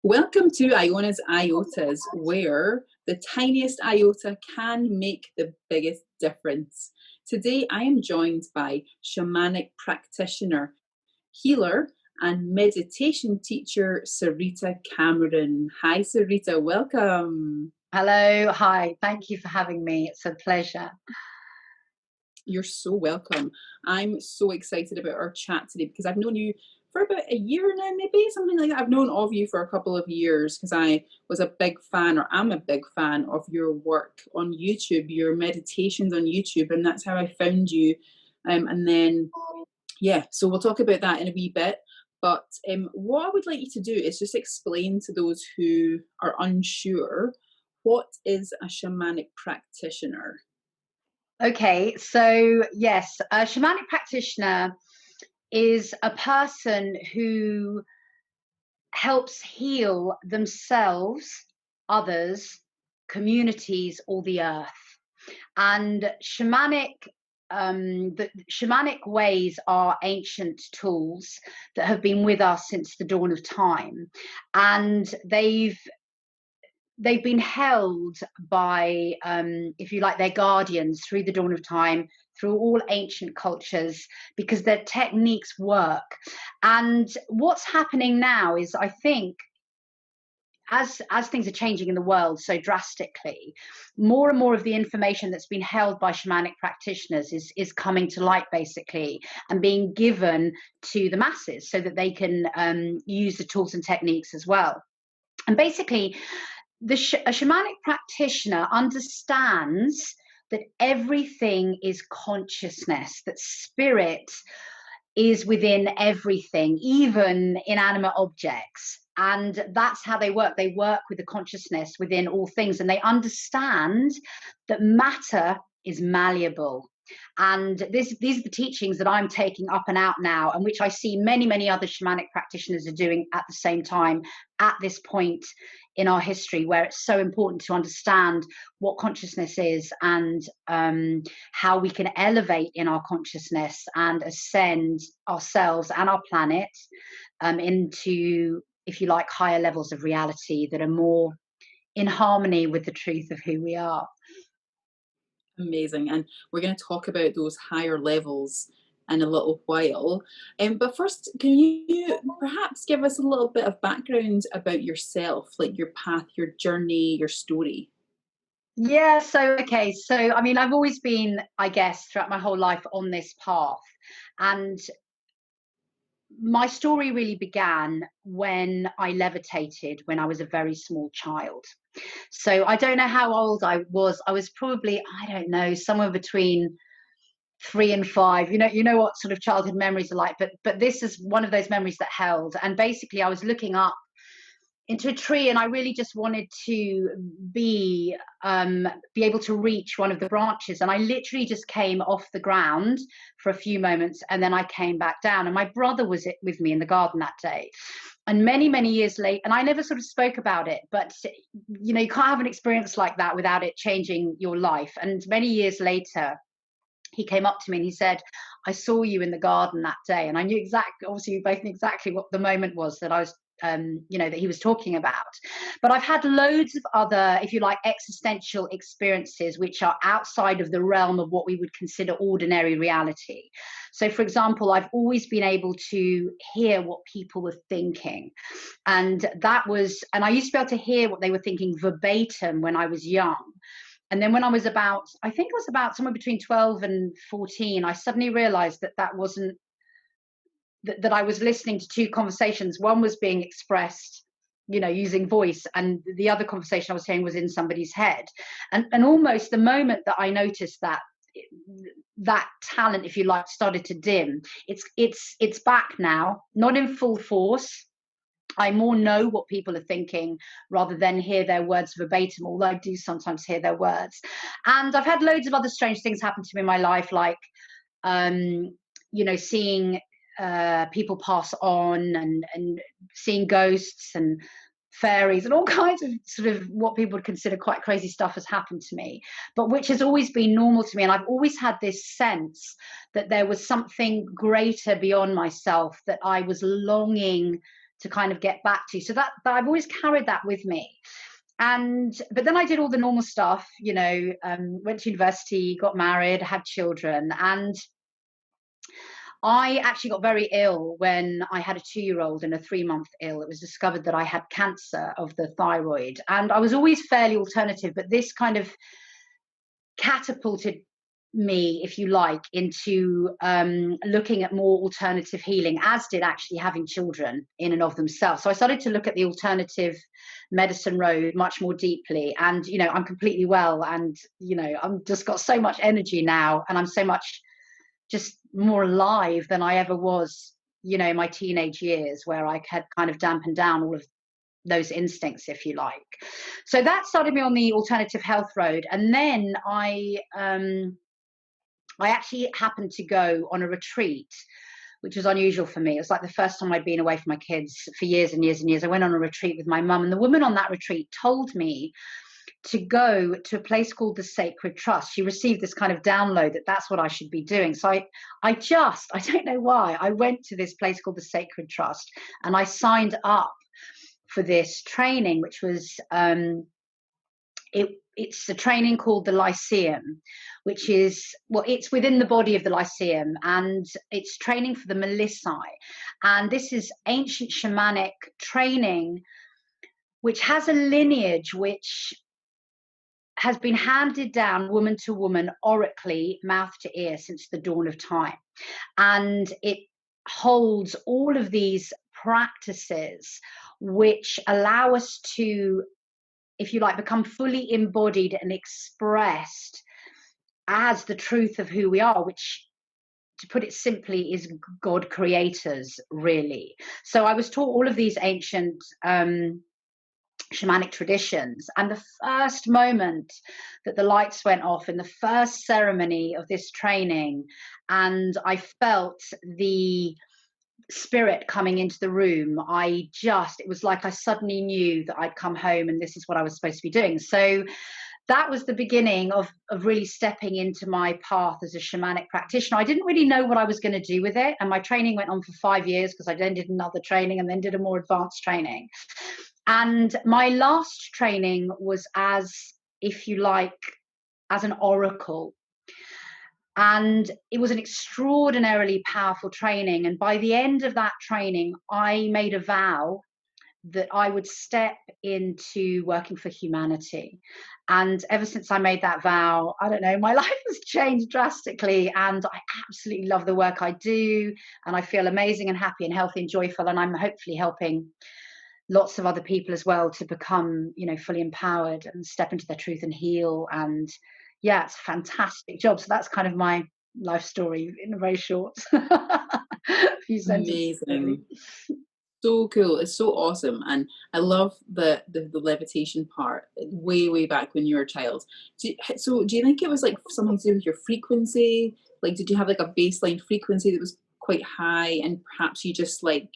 Welcome to Iona's Iotas, where the tiniest iota can make the biggest difference. Today I am joined by Shamanic Practitioner, healer, and meditation teacher Sarita Cameron. Hi Sarita, welcome. Hello, hi, thank you for having me. It's a pleasure. You're so welcome. I'm so excited about our chat today because I've known you for about a year now, maybe something like that. I've known of you for a couple of years because I was a big fan, or am a big fan of your work on YouTube, your meditations on YouTube, and that's how I found you. And then, yeah, so we'll talk about that in a wee bit. But what I would like you to do is just explain to those who are unsure, what is a shamanic practitioner? Okay, so yes, a shamanic practitioner is a person who helps heal themselves, others, communities, or the earth. And the shamanic ways are ancient tools that have been with us since the dawn of time, and they've been held by, if you like, their guardians through the dawn of time, through all ancient cultures, because their techniques work. And what's happening now is, I think, as things are changing in the world so drastically, more and more of the information that's been held by shamanic practitioners is coming to light, basically, and being given to the masses so that they can use the tools and techniques as well. And basically, a shamanic practitioner understands that everything is consciousness, that spirit is within everything, even inanimate objects. And that's how they work. They work with the consciousness within all things, and they understand that matter is malleable. And these are the teachings that I'm taking up and out now, and which I see many, many other shamanic practitioners are doing at the same time at this point in our history, where it's so important to understand what consciousness is, and how we can elevate in our consciousness and ascend ourselves and our planet into, if you like, higher levels of reality that are more in harmony with the truth of who we are. Amazing. And we're going to talk about those higher levels in a little while. But first, can you perhaps give us a little bit of background about yourself, like your path, your journey, your story? Yeah, okay. So, I mean, I've always been, I guess, throughout my whole life on this path. And my story really began when I levitated when I was a very small child. So I don't know how old I was. I was probably, I don't know, somewhere between 3 and 5. You know what sort of childhood memories are like, but this is one of those memories that held. And basically I was looking up into a tree, and I really just wanted to be able to reach one of the branches, and I literally just came off the ground for a few moments, and then I came back down. And my brother was with me in the garden that day, and many years later, and I never sort of spoke about it, but you know, you can't have an experience like that without it changing your life. And many years later, he came up to me and he said, I saw you in the garden that day. And I knew exactly, obviously we both knew exactly what the moment was that I was that he was talking about. But I've had loads of other, if you like, existential experiences which are outside of the realm of what we would consider ordinary reality. So, for example, I've always been able to hear what people were thinking. And I used to be able to hear what they were thinking verbatim when I was young. And then when I was about, I think it was about somewhere between 12 and 14, I suddenly realized that wasn't, that I was listening to two conversations. One was being expressed, using voice, and the other conversation I was hearing was in somebody's head. And almost the moment that I noticed that talent, if you like, started to dim, it's back now, not in full force. I more know what people are thinking rather than hear their words verbatim, although I do sometimes hear their words. And I've had loads of other strange things happen to me in my life, like, seeing people pass on, and seeing ghosts and fairies and all kinds of sort of what people would consider quite crazy stuff has happened to me, but which has always been normal to me. And I've always had this sense that there was something greater beyond myself that I was longing to kind of get back to. So that I've always carried that with me. But then I did all the normal stuff, you know, went to university, got married, had children, and I actually got very ill when I had a 2-year-old and a 3-month ill. It was discovered that I had cancer of the thyroid, and I was always fairly alternative, but this kind of catapulted me, if you like, into looking at more alternative healing, as did actually having children in and of themselves. So I started to look at the alternative medicine road much more deeply, and you know, I'm completely well, and you know, I'm just got so much energy now, and I'm so much just more alive than I ever was, you know, in my teenage years, where I had kind of dampened down all of those instincts, if you like. So that started me on the alternative health road, and then I actually happened to go on a retreat, which was unusual for me. It was like the first time I'd been away from my kids for years and years and years. I went on a retreat with my mum, and the woman on that retreat told me to go to a place called the Sacred Trust. She received this kind of download that that's what I should be doing. So I don't know why, I went to this place called the Sacred Trust, and I signed up for this training, which was it's a training called the Lyceum, which is, well, it's within the body of the Lyceum, and it's training for the Melissae. And this is ancient shamanic training, which has a lineage which has been handed down woman to woman, oracally, mouth to ear, since the dawn of time. And it holds all of these practices which allow us to, if you like, become fully embodied and expressed as the truth of who we are, which, to put it simply, is God creators, really. So I was taught all of these ancient shamanic traditions, and the first moment that the lights went off in the first ceremony of this training, and I felt the spirit coming into the room, it was like I suddenly knew that I'd come home and this is what I was supposed to be doing. So that was the beginning of really stepping into my path as a shamanic practitioner. I didn't really know what I was going to do with it, and my training went on for 5 years, because I then did another training and then did a more advanced training. And my last training was as, if you like, as an oracle. And it was an extraordinarily powerful training. And by the end of that training, I made a vow that I would step into working for humanity. And ever since I made that vow, I don't know, my life has changed drastically, and I absolutely love the work I do, and I feel amazing and happy and healthy and joyful, and I'm hopefully helping lots of other people as well to become, you know, fully empowered and step into their truth and heal. And yeah, it's a fantastic job. So that's kind of my life story in a very short few sentences. Amazing. So cool. It's so awesome. And I love the levitation part, way back when you were a child. So do you think it was like something to do with your frequency? Like, did you have like a baseline frequency that was quite high, and perhaps you just, like,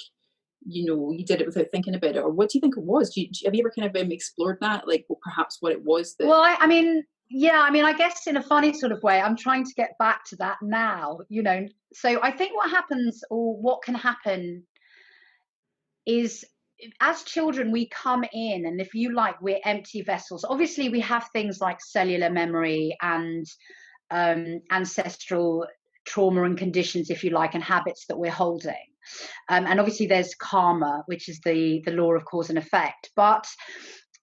you know, you did it without thinking about it? Or what do you think it was? Have you ever kind of explored that? Like, well, perhaps what it was that... Well, I mean, yeah, I mean, I guess in a funny sort of way, I'm trying to get back to that now, you know. So I think what happens, or what can happen, is as children we come in, and if you like, we're empty vessels. Obviously we have things like cellular memory and ancestral trauma and conditions, if you like, and habits that we're holding, and obviously there's karma, which is the law of cause and effect. But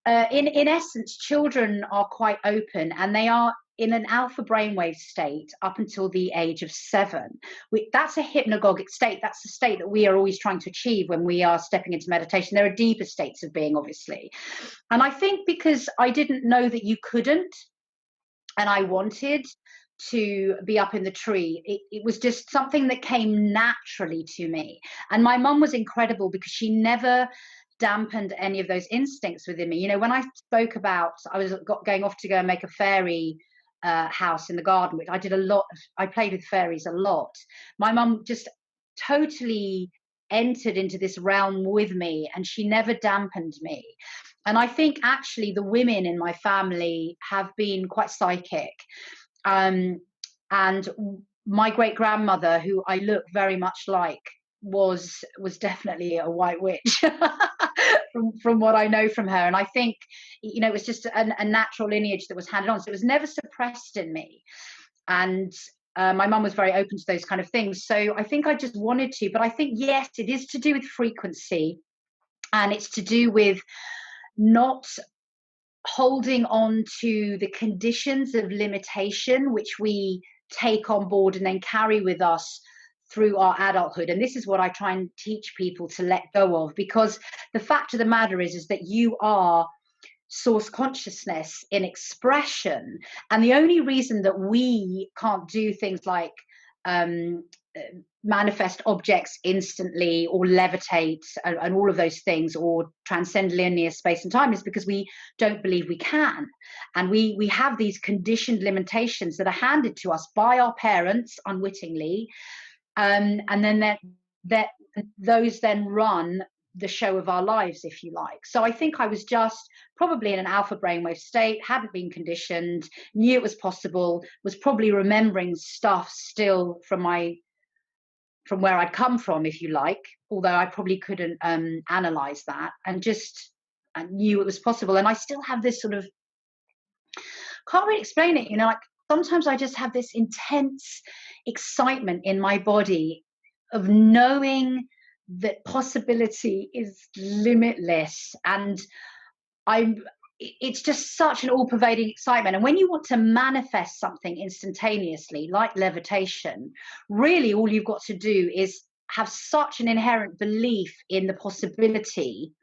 in essence, children are quite open, and they are in an alpha brainwave state up until the age of 7. That's a hypnagogic state. That's the state that we are always trying to achieve when we are stepping into meditation. There are deeper states of being, obviously. And I think because I didn't know that you couldn't, and I wanted to be up in the tree, it was just something that came naturally to me. And my mum was incredible, because she never dampened any of those instincts within me. You know, when I spoke about I was going off to go and make a fairy house in the garden, which I did a lot. I played with fairies a lot. My mum just totally entered into this realm with me, and she never dampened me. And I think actually the women in my family have been quite psychic. And my great grandmother, who I look very much like, was definitely a white witch from what I know from her. And I think, you know, it was just a natural lineage that was handed on. So it was never suppressed in me. And my mum was very open to those kind of things. So I think I just wanted to. But I think, yes, it is to do with frequency. And it's to do with not holding on to the conditions of limitation, which we take on board and then carry with us through our adulthood. And this is what I try and teach people to let go of, because the fact of the matter is that you are source consciousness in expression. And the only reason that we can't do things like manifest objects instantly or levitate and all of those things, or transcend linear space and time, is because we don't believe we can. And we have these conditioned limitations that are handed to us by our parents unwittingly, and then those then run the show of our lives, if you like. So I think I was just probably in an alpha brainwave state, hadn't been conditioned, knew it was possible, was probably remembering stuff still from where I'd come from, if you like, although I probably couldn't analyze that, and just I knew it was possible. And I still have this sort of, can't really explain it, you know, like sometimes I just have this intense excitement in my body of knowing that possibility is limitless. And it's just such an all-pervading excitement. And when you want to manifest something instantaneously, like levitation, really all you've got to do is have such an inherent belief in the possibility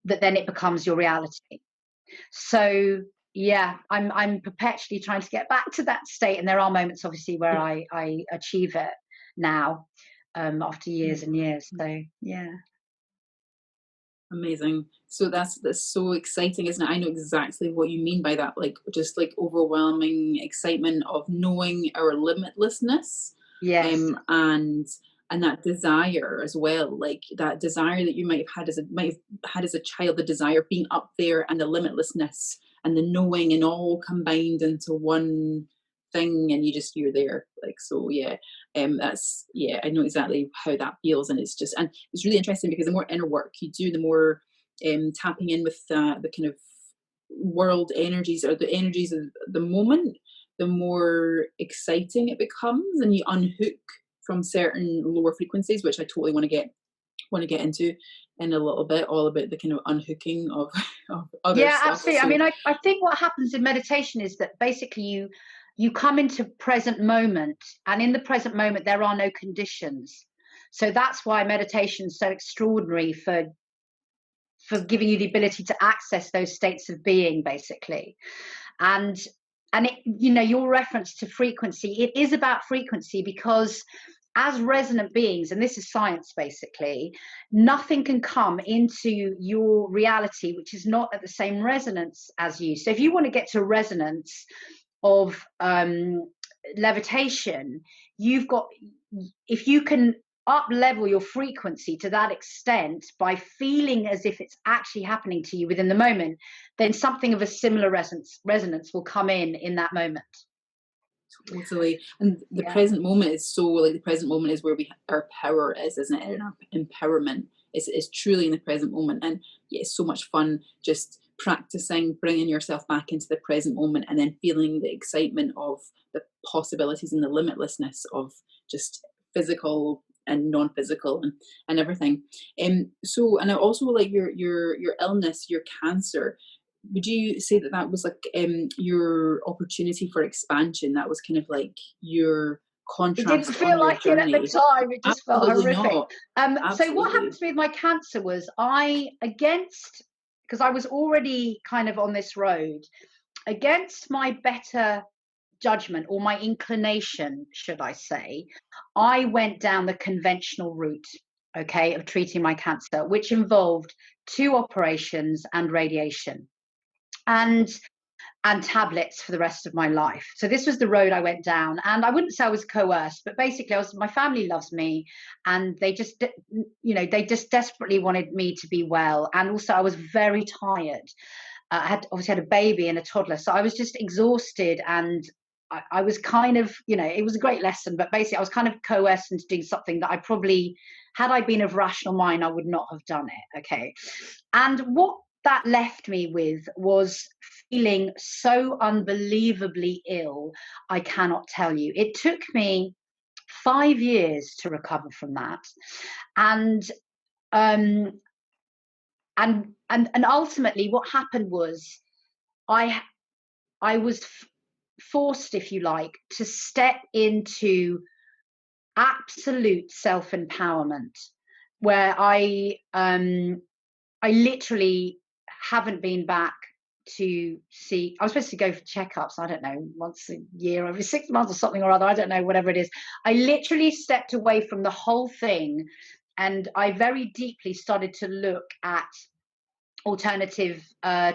that then it becomes your reality. So yeah, I'm perpetually trying to get back to that state, and there are moments obviously where I achieve it now, after years and years. So yeah. Amazing. So that's so exciting, isn't it? I know exactly what you mean by that, like just like overwhelming excitement of knowing our limitlessness. Yes. And that desire as well, like that desire that you might have had as a child, the desire of being up there, and the limitlessness and the knowing, and all combined into one thing, and you're there. Like, so yeah. That's, yeah, I know exactly how that feels. And it's really interesting, because the more inner work you do, the more tapping in with the kind of world energies, or the energies of the moment, the more exciting it becomes, and you unhook from certain lower frequencies, which I totally want to get into in a little bit, all about the kind of unhooking of other yeah, stuff. absolutely. So, I mean, I think what happens in meditation is that basically you come into present moment, and in the present moment there are no conditions. So that's why meditation is so extraordinary for giving you the ability to access those states of being, basically. And it, you know, your reference to frequency, it is about frequency, because as resonant beings, and this is science basically, nothing can come into your reality which is not at the same resonance as you. So if you want to get to resonance of levitation, you've got, if you can up level your frequency to that extent by feeling as if it's actually happening to you within the moment, then something of a similar resonance will come in that moment. totally. And the present moment is so, like, the present moment is where our power is, isn't it? And our empowerment is truly in the present moment. And yeah, it's so much fun just practicing bringing yourself back into the present moment, and then feeling the excitement of the possibilities and the limitlessness of just physical and non-physical, and everything. So, and I also like your illness, your cancer. Would you say that was like your opportunity for expansion? That was kind of like your contrast. It didn't feel like it at the time. It just felt horrific. So what happened to me with my cancer was because I was already kind of on this road, against my better judgment, or my inclination, should I say, I went down the conventional route, okay, of treating my cancer, which involved 2 operations and radiation, and tablets for the rest of my life. So this was the road I went down, and I wouldn't say I was coerced, but basically my family loves me, and they just desperately wanted me to be well. And also I was very tired. I had obviously had a baby and a toddler, so I was just exhausted, and I was kind of, it was a great lesson, but basically I was kind of coerced into doing something that I probably, had I been of rational mind, I would not have done it. Okay. And what that left me with was feeling so unbelievably ill, I cannot tell you. It took me 5 years to recover from that. And and ultimately what happened was I was forced, if you like, to step into absolute self-empowerment, where I literally haven't been back to see. I was supposed to go for checkups, I don't know, once a year, every 6 months or something or other, I don't know, whatever it is. I literally stepped away from the whole thing, and I very deeply started to look at alternative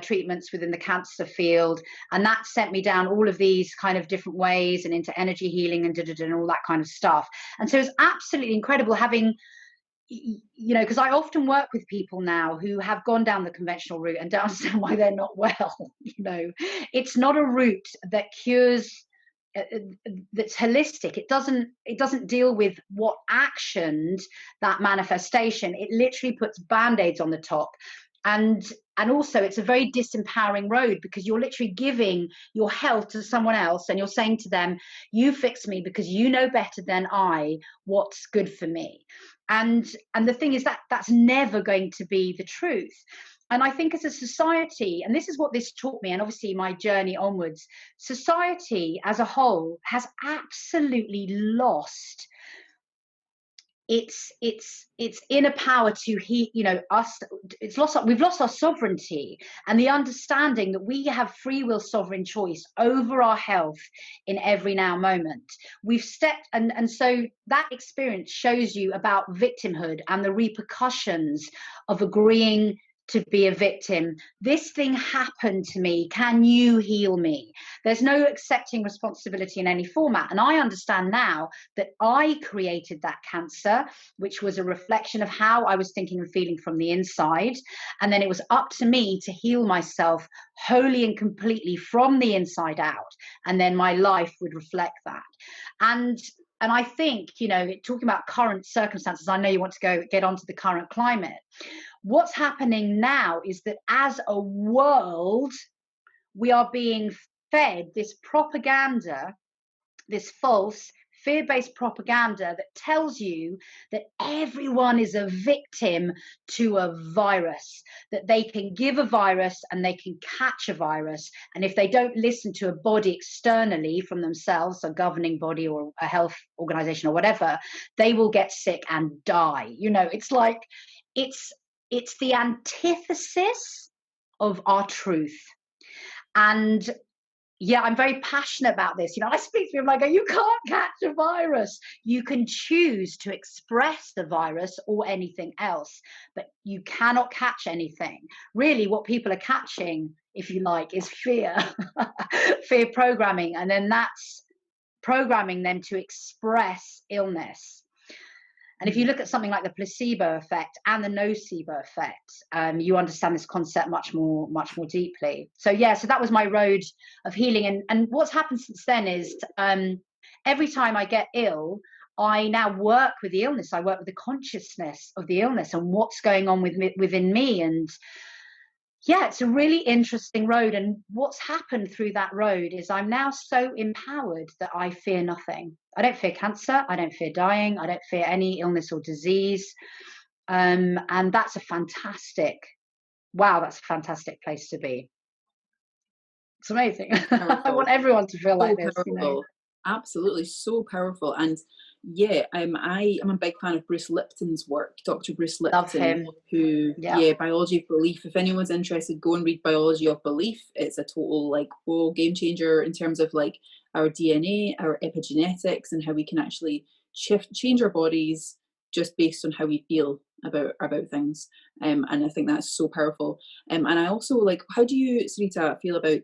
treatments within the cancer field, and that sent me down all of these kind of different ways and into energy healing and all that kind of stuff. And so it's absolutely incredible having, because I often work with people now who have gone down the conventional route and don't understand why they're not well. It's not a route that cures, that's holistic. It doesn't deal with what actioned that manifestation. It literally puts band-aids on the top. And also it's a very disempowering road, because you're literally giving your health to someone else, and you're saying to them, you fix me because you know better than I what's good for me. And the thing is that that's never going to be the truth. And I think as a society, and this is what this taught me, and obviously my journey onwards, society as a whole has absolutely lost its inner power to us. We've lost our sovereignty and the understanding that we have free will, sovereign choice over our health in every now moment. We've stepped, and so that experience shows you about victimhood and the repercussions of agreeing to be a victim. This thing happened to me. Can you heal me? There's no accepting responsibility in any format. And I understand now that I created that cancer, which was a reflection of how I was thinking and feeling from the inside. And then it was up to me to heal myself wholly and completely from the inside out. And then my life would reflect that. And I think, talking about current circumstances, I know you want to get onto the current climate. What's happening now is that as a world, we are being fed this propaganda, this false fear-based propaganda that tells you that everyone is a victim to a virus, that they can give a virus and they can catch a virus. And if they don't listen to a body externally from themselves, a governing body or a health organization or whatever, they will get sick and die. It's like, it's the antithesis of our truth. And yeah, I'm very passionate about this. I speak to people, I go, you can't catch a virus. You can choose to express the virus or anything else, but you cannot catch anything. Really, what people are catching, if you like, is fear, fear programming. And then that's programming them to express illness. And if you look at something like the placebo effect and the nocebo effect, you understand this concept much more deeply. So that was my road of healing. And what's happened since then is every time I get ill, I now work with the illness. I work with the consciousness of the illness and what's going on within me. And it's a really interesting road. And what's happened through that road is I'm now so empowered that I fear nothing. I don't fear cancer. I don't fear dying. I don't fear any illness or disease. And that's a fantastic place to be. It's amazing. I want everyone to feel like this. Absolutely, so powerful. And I'm a big fan of Bruce Lipton's work, Dr. Bruce Lipton. Love him. Who, Biology of Belief. If anyone's interested, go and read Biology of Belief. It's a total game changer in terms of our DNA, our epigenetics, and how we can actually change our bodies just based on how we feel about things. And I think that's so powerful. And I also how do you, Sarita, feel about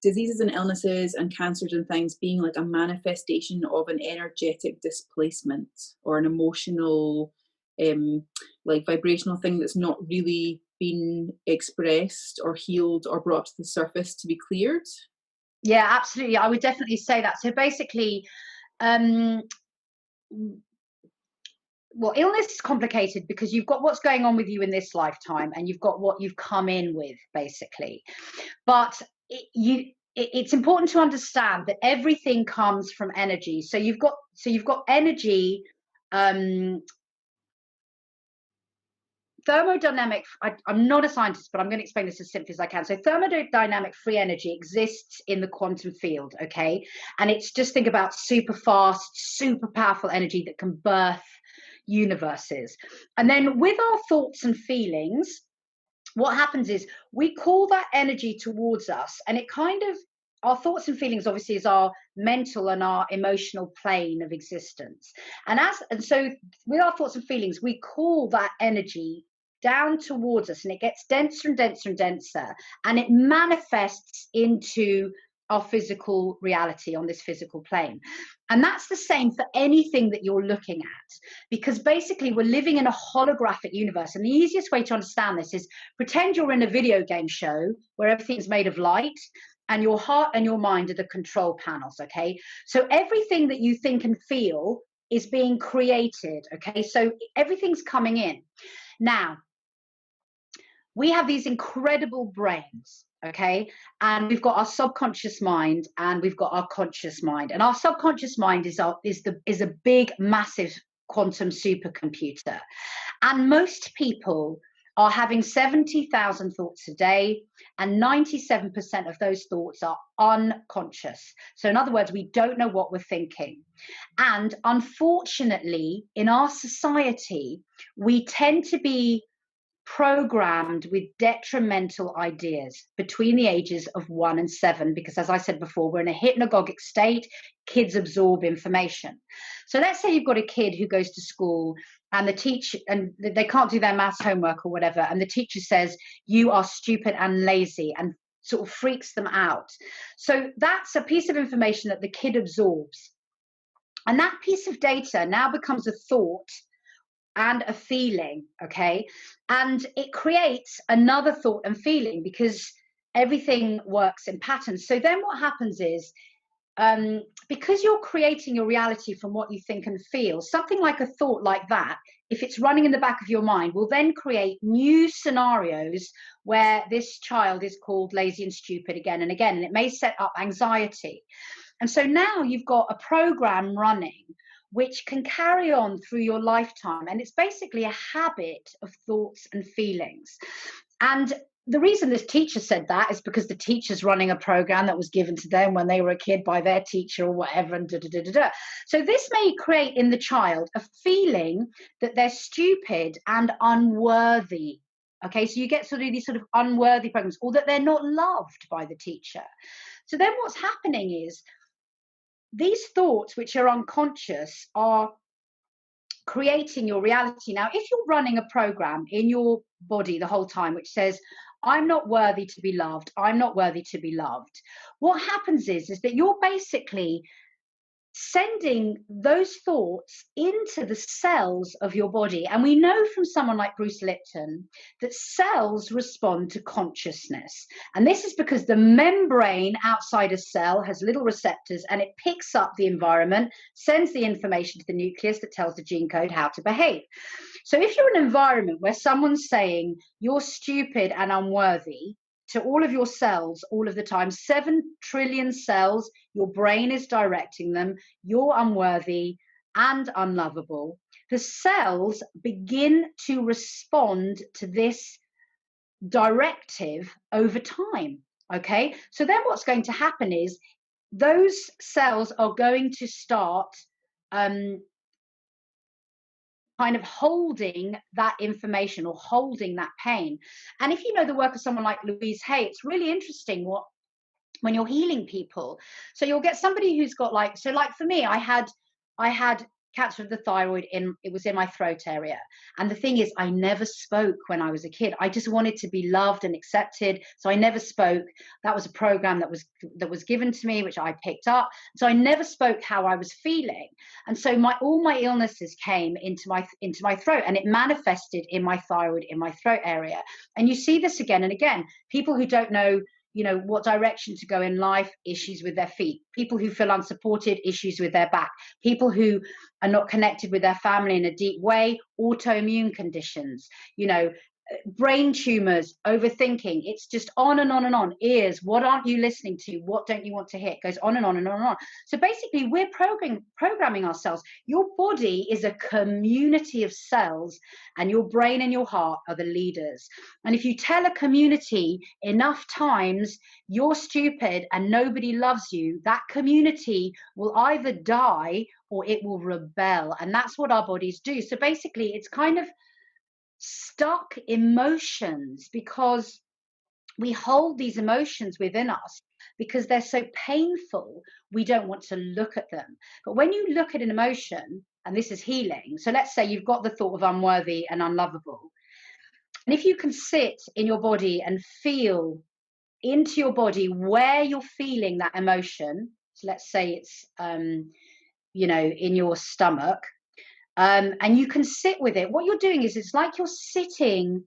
diseases and illnesses and cancers and things being a manifestation of an energetic displacement or an emotional vibrational thing that's not really been expressed or healed or brought to the surface to be cleared? Yeah, absolutely. I would definitely say that. So basically, um, well, illness is complicated because you've got what's going on with you in this lifetime, and you've got what you've come in with, basically. But it's important to understand that everything comes from energy. So you've got energy. Thermodynamic, I'm not a scientist, but I'm going to explain this as simply as I can. So thermodynamic free energy exists in the quantum field, okay? And it's just, think about super fast, super powerful energy that can birth universes. And then with our thoughts and feelings, what happens is we call that energy towards us, and it kind of, our thoughts and feelings obviously is our mental and our emotional plane of existence. And so with our thoughts and feelings, we call that energy down towards us, and it gets denser and denser and denser, and it manifests into our physical reality on this physical plane. And that's the same for anything that you're looking at, because basically we're living in a holographic universe. And the easiest way to understand this is pretend you're in a video game show where everything's made of light, and your heart and your mind are the control panels, okay? So everything that you think and feel is being created, okay? So everything's coming in. Now, we have these incredible brains, okay? And we've got our subconscious mind, and we've got our conscious mind. And our subconscious mind is a big, massive quantum supercomputer. And most people are having 70,000 thoughts a day, and 97% of those thoughts are unconscious. So in other words, we don't know what we're thinking. And unfortunately, in our society, we tend to be programmed with detrimental ideas between the ages of 1 and 7, because as I said before, we're in a hypnagogic state. Kids absorb information. So let's say you've got a kid who goes to school, and the teacher, and they can't do their maths homework or whatever, and the teacher says you are stupid and lazy, and sort of freaks them out. So that's a piece of information that the kid absorbs, and that piece of data now becomes a thought and a feeling, okay? And it creates another thought and feeling, because everything works in patterns. So then what happens is, because you're creating your reality from what you think and feel, something like a thought like that, if it's running in the back of your mind, will then create new scenarios where this child is called lazy and stupid again and again, and it may set up anxiety. And so now you've got a program running which can carry on through your lifetime. And it's basically a habit of thoughts and feelings. And the reason this teacher said that is because the teacher's running a program that was given to them when they were a kid by their teacher or whatever. And So this may create in the child a feeling that they're stupid and unworthy. Okay, so you get sort of these sort of unworthy programs, or that they're not loved by the teacher. So then what's happening is, these thoughts, which are unconscious, are creating your reality. Now, if you're running a program in your body the whole time which says, I'm not worthy to be loved, I'm not worthy to be loved, what happens is that you're basically sending those thoughts into the cells of your body. And we know from someone like Bruce Lipton that cells respond to consciousness. And this is because the membrane outside a cell has little receptors, and it picks up the environment, sends the information to the nucleus that tells the gene code how to behave. So if you're in an environment where someone's saying you're stupid and unworthy to all of your cells all of the time, 7 trillion cells, your brain is directing them, you're unworthy and unlovable, the cells begin to respond to this directive over time, okay? So then what's going to happen is, those cells are going to start kind of holding that information, or holding that pain. And if you know the work of someone like Louise Hay, it's really interesting when you're healing people. So you'll get somebody who's got like for me, I had cancer of the thyroid, it was in my throat area. And the thing is, I never spoke when I was a kid. I just wanted to be loved and accepted. So I never spoke. That was a program that was given to me, which I picked up. So I never spoke how I was feeling. And so all my illnesses came into my throat, and it manifested in my thyroid, in my throat area. And you see this again and again. People who don't know you know, what direction to go in life, issues with their feet. People who feel unsupported, issues with their back. People who are not connected with their family in a deep way, autoimmune conditions, you know, brain tumors, overthinking. It's just on and on and on. Ears, what aren't you listening to? What don't you want to hear? It goes on and on and on and on. So basically, we're programming ourselves. Your body is a community of cells, and your brain and your heart are the leaders. And if you tell a community enough times you're stupid and nobody loves you, that community will either die or it will rebel. And that's what our bodies do. So basically, it's kind of stuck emotions because we hold these emotions within us because they're so painful, we don't want to look at them. But when you look at an emotion, and this is healing, so let's say you've got the thought of unworthy and unlovable, and if you can sit in your body and feel into your body where you're feeling that emotion, so let's say it's you know, in your stomach, and you can sit with it. What you're doing is it's like you're sitting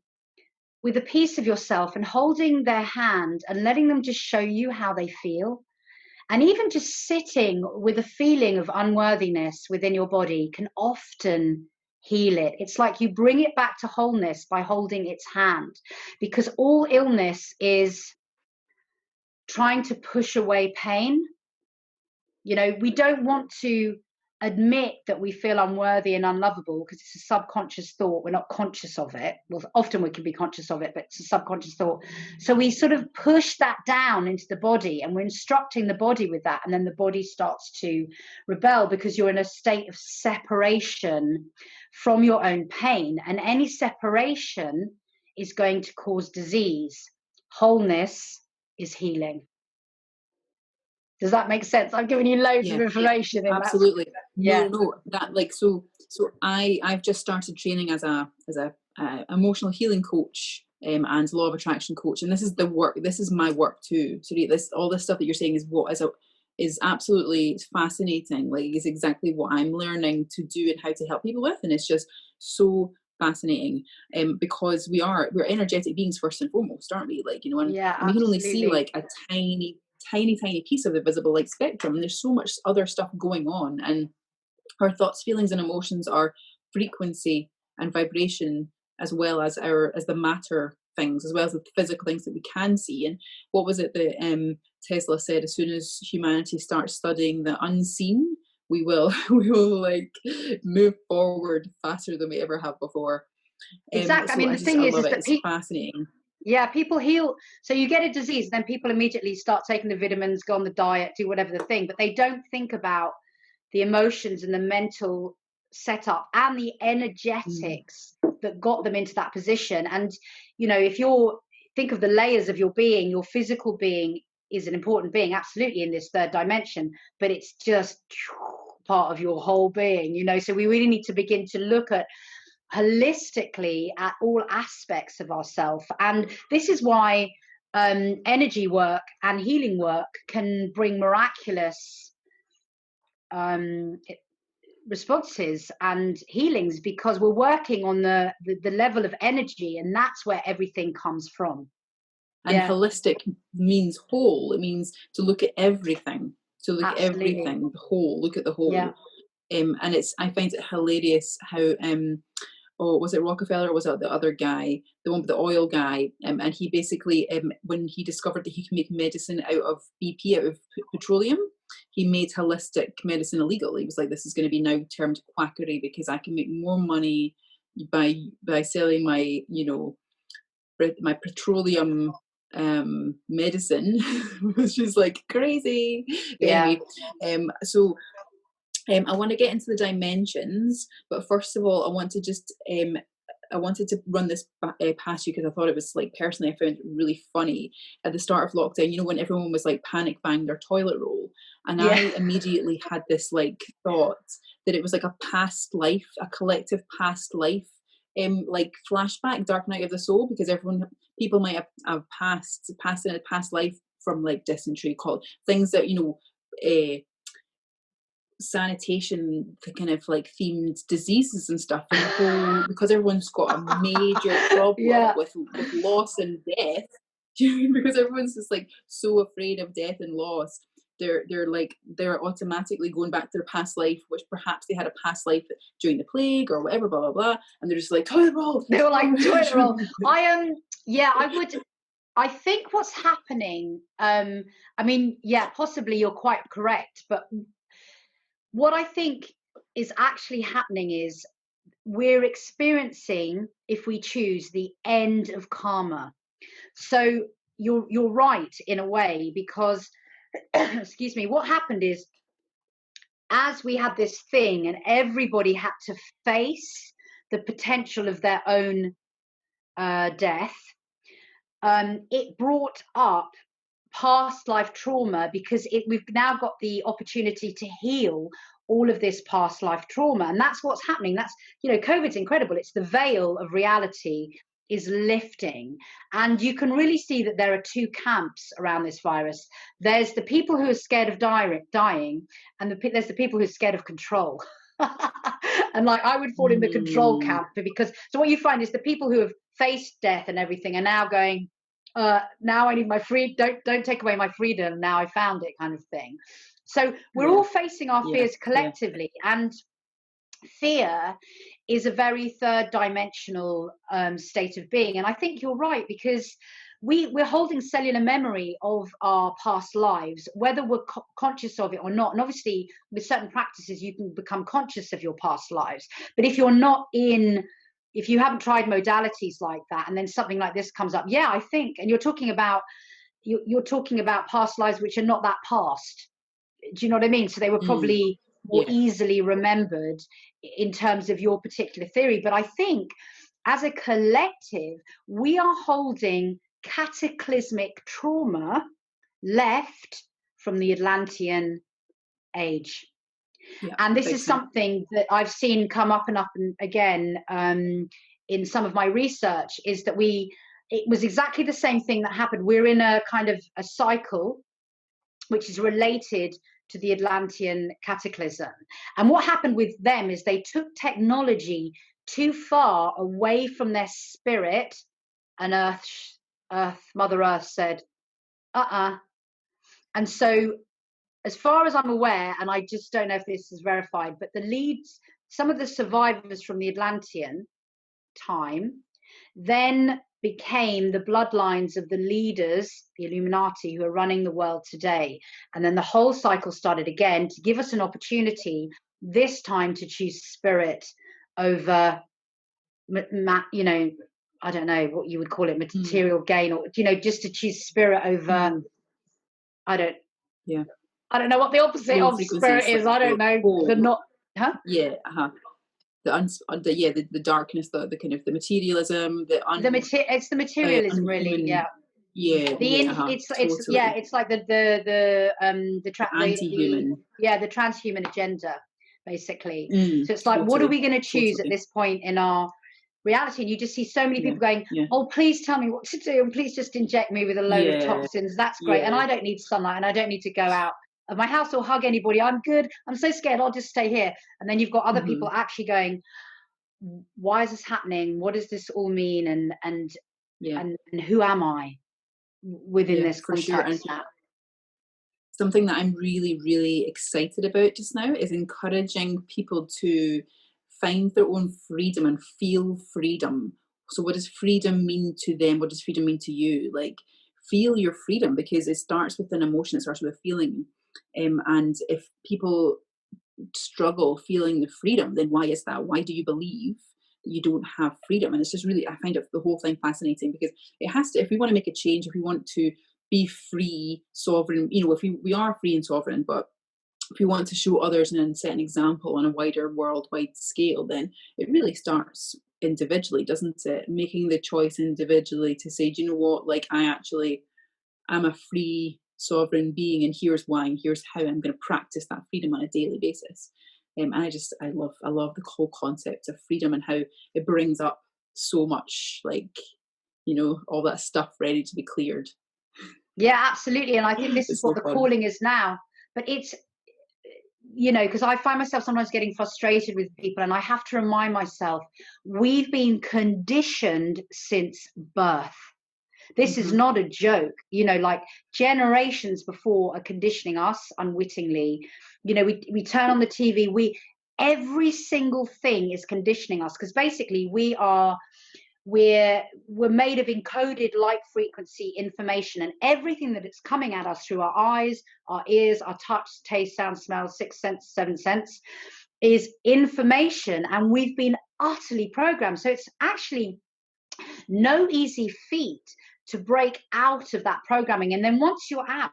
with a piece of yourself and holding their hand and letting them just show you how they feel. And even just sitting with a feeling of unworthiness within your body can often heal it. It's like you bring it back to wholeness by holding its hand, because all illness is trying to push away pain. You know, we don't want to admit that we feel unworthy and unlovable because it's a subconscious thought. We're not conscious of it. Well, often we can be conscious of it, but it's a subconscious thought. So we sort of push that down into the body, and we're instructing the body with that. And then the body starts to rebel because you're in a state of separation from your own pain. And any separation is going to cause disease. Wholeness is healing. Does that make sense? I've given you loads of information. In absolutely. That. No, that like so I've just started training as a emotional healing coach and law of attraction coach, and this is the work. This is my work too. So all this stuff that you're saying is absolutely fascinating. Like, it's exactly what I'm learning to do and how to help people with, and it's just so fascinating because we're energetic beings first and foremost, aren't we? Like, you know, and we can only see like a tiny piece of the visible light spectrum, and there's so much other stuff going on, and our thoughts, feelings and emotions are frequency and vibration, as well as the matter things, as well as the physical things that we can see. And what was it that Tesla said? As soon as humanity starts studying the unseen, we will like move forward faster than we ever have before. Exactly. So I mean, the thing is that it's fascinating. Yeah, people heal. So you get a disease, then people immediately start taking the vitamins, go on the diet, do whatever the thing, but they don't think about the emotions and the mental setup and the energetics that got them into that position. And, you know, if you're think of the layers of your being, your physical being is an important being, absolutely, in this third dimension, but it's just part of your whole being, you know. So we really need to begin to look at holistically at all aspects of ourselves. And this is why energy work and healing work can bring miraculous responses and healings, because we're working on the level of energy, and that's where everything comes from. And holistic means whole. It means to look at everything, everything, the whole, look at the whole. And I find it hilarious how was it Rockefeller or was it the other guy, the one with the oil guy? And he basically, when he discovered that he can make medicine out of BP, out of petroleum, he made holistic medicine illegal. He was like, this is going to be now termed quackery because I can make more money by selling my, you know, my petroleum medicine, which is like crazy. Anyway, so I want to get into the dimensions, but first of all, I want to just I wanted to run this past you because I thought it was, like, personally, I found it really funny at the start of lockdown. You know, when everyone was like panic buying their toilet roll, and I immediately had this like thought that it was like a past life, a collective past life, like flashback, dark night of the soul, because people might have passed in a past life from like dysentery, called things that, you know, sanitation, the kind of like themed diseases and stuff, and because everyone's got a major problem with loss and death, Do you know what I mean? Because everyone's just like so afraid of death and loss. They're automatically going back to their past life, which perhaps they had a past life during the plague or whatever, blah blah blah, and they're just like toilet roll. They were like toilet roll. I think what's happening, I mean, yeah, possibly you're quite correct, but what I think is actually happening is we're experiencing, if we choose, the end of karma. So you're right in a way, because excuse me, what happened is, as we had this thing and everybody had to face the potential of their own death, it brought up past life trauma, because we've now got the opportunity to heal all of this past life trauma. And that's what's happening. That's, you know, COVID's incredible. It's the veil of reality is lifting. And you can really see that there are two camps around this virus. There's the people who are scared of dying, and there's the people who are scared of control. And like, I would fall in the control camp, because so what you find is the people who have faced death and everything are now going, now I need my freedom, don't take away my freedom, now I found it, kind of thing. So we're all facing our fears collectively, and fear is a very third dimensional state of being. And I think you're right, because we're holding cellular memory of our past lives, whether we're conscious of it or not. And obviously with certain practices you can become conscious of your past lives, but if you haven't tried modalities like that, and then something like this comes up, I think, and you're talking about past lives which are not that past. Do you know what I mean? So they were probably more easily remembered in terms of your particular theory. But I think as a collective, we are holding cataclysmic trauma left from the Atlantean age. And this is something that I've seen come up and again in some of my research, is that it was exactly the same thing that happened. We're in a kind of a cycle which is related to the Atlantean cataclysm. And what happened with them is they took technology too far away from their spirit, and Mother Earth said, And so, as far as I'm aware, and I just don't know if this is verified, but some of the survivors from the Atlantean time then became the bloodlines of the leaders, the Illuminati, who are running the world today. And then the whole cycle started again to give us an opportunity, this time, to choose spirit over, you know, I don't know what you would call it, material gain, or, you know, just to choose spirit over, I don't know what the opposite of spirit is. I don't know. The darkness, the kind of the materialism, it's the materialism, really. It's like the anti-human, the transhuman agenda, basically. So it's like, what are we going to choose at this point in our reality? And you just see so many people going, oh, please tell me what to do, and please just inject me with a load of toxins. That's great. And I don't need sunlight, and I don't need to go out of my house or hug anybody. I'm good. I'm so scared. I'll just stay here. And then you've got other people actually going, why is this happening? What does this all mean? And who am I within this context? Sure. Something that I'm really, really excited about just now is encouraging people to find their own freedom and feel freedom. So what does freedom mean to them? What does freedom mean to you? Like, feel your freedom, because it starts with an emotion, it starts with a feeling. And if people struggle feeling the freedom, then why is that? Why do you believe that you don't have freedom? And it's just really, I find the whole thing fascinating, because it has to, if we want to make a change, if we want to be free, sovereign, you know, if we are free and sovereign, but if we want to show others and set an example on a wider worldwide scale, then it really starts individually, doesn't it? Making the choice individually to say, do you know what, like, I'm a free sovereign being, and here's why, and here's how I'm going to practice that freedom on a daily basis. And I love the whole concept of freedom, and how it brings up so much, like, you know, all that stuff ready to be cleared. Yeah, absolutely. And I think this is what the calling is now. But it's, you know, because I find myself sometimes getting frustrated with people, and I have to remind myself, we've been conditioned since birth This is not a joke. You know, like generations before are conditioning us unwittingly. You know, we turn on the TV, every single thing is conditioning us, because basically we're made of encoded light frequency information, and everything that it's coming at us through our eyes, our ears, our touch, taste, sound, smell, sixth sense, seventh sense is information, and we've been utterly programmed. So it's actually no easy feat to break out of that programming. And then once you're out,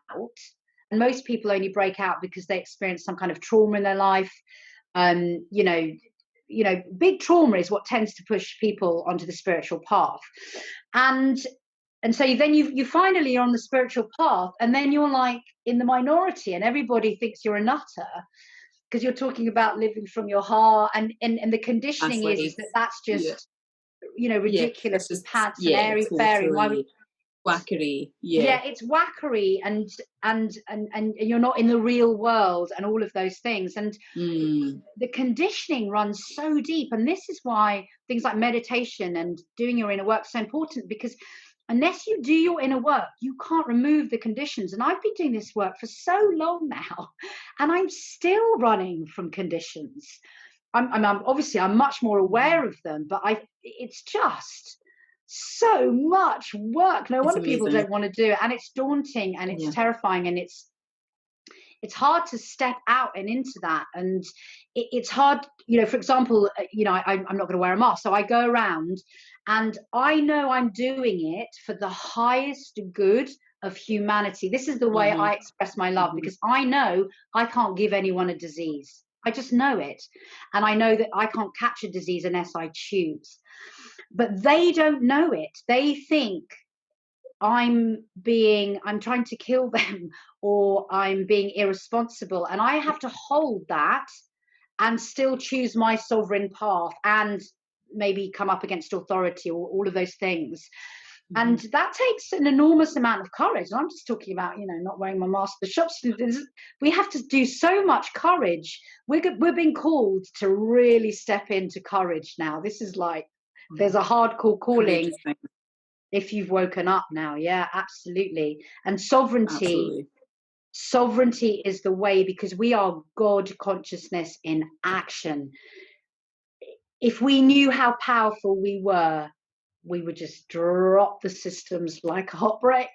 and most people only break out because they experience some kind of trauma in their life, you know, big trauma is what tends to push people onto the spiritual path. And so then you finally are on the spiritual path, and then you're like in the minority, and everybody thinks you're a nutter because you're talking about living from your heart, and the conditioning is that that's just you know, ridiculous, just pants and airy fairy. Why would wackery? Yeah, it's wackery, and you're not in the real world, and all of those things. And the conditioning runs so deep, and this is why things like meditation and doing your inner work are so important, because unless you do your inner work, you can't remove the conditions. And I've been doing this work for so long now, and I'm still running from conditions. I'm obviously I'm much more aware of them, but it's just so much work. No wonder people don't want to do it, and it's daunting, and it's terrifying, and it's hard to step out and into that. And it's hard, you know, for example, you know, I'm not going to wear a mask, so I go around and I know I'm doing it for the highest good of humanity. This is the way I express my love, because I know I can't give anyone a disease. I just know it. And I know that I can't catch a disease unless I choose. But they don't know it. They think I'm trying to kill them, or I'm being irresponsible. And I have to hold that and still choose my sovereign path, and maybe come up against authority, or all of those things. And that takes an enormous amount of courage. And I'm just talking about, you know, not wearing my mask at the shops. We have to do so much courage. We're being called to really step into courage now. This is like, there's a hardcore calling if you've woken up now. Yeah, absolutely. And sovereignty is the way, because we are God consciousness in action. If we knew how powerful we would just drop the systems like a hot brick.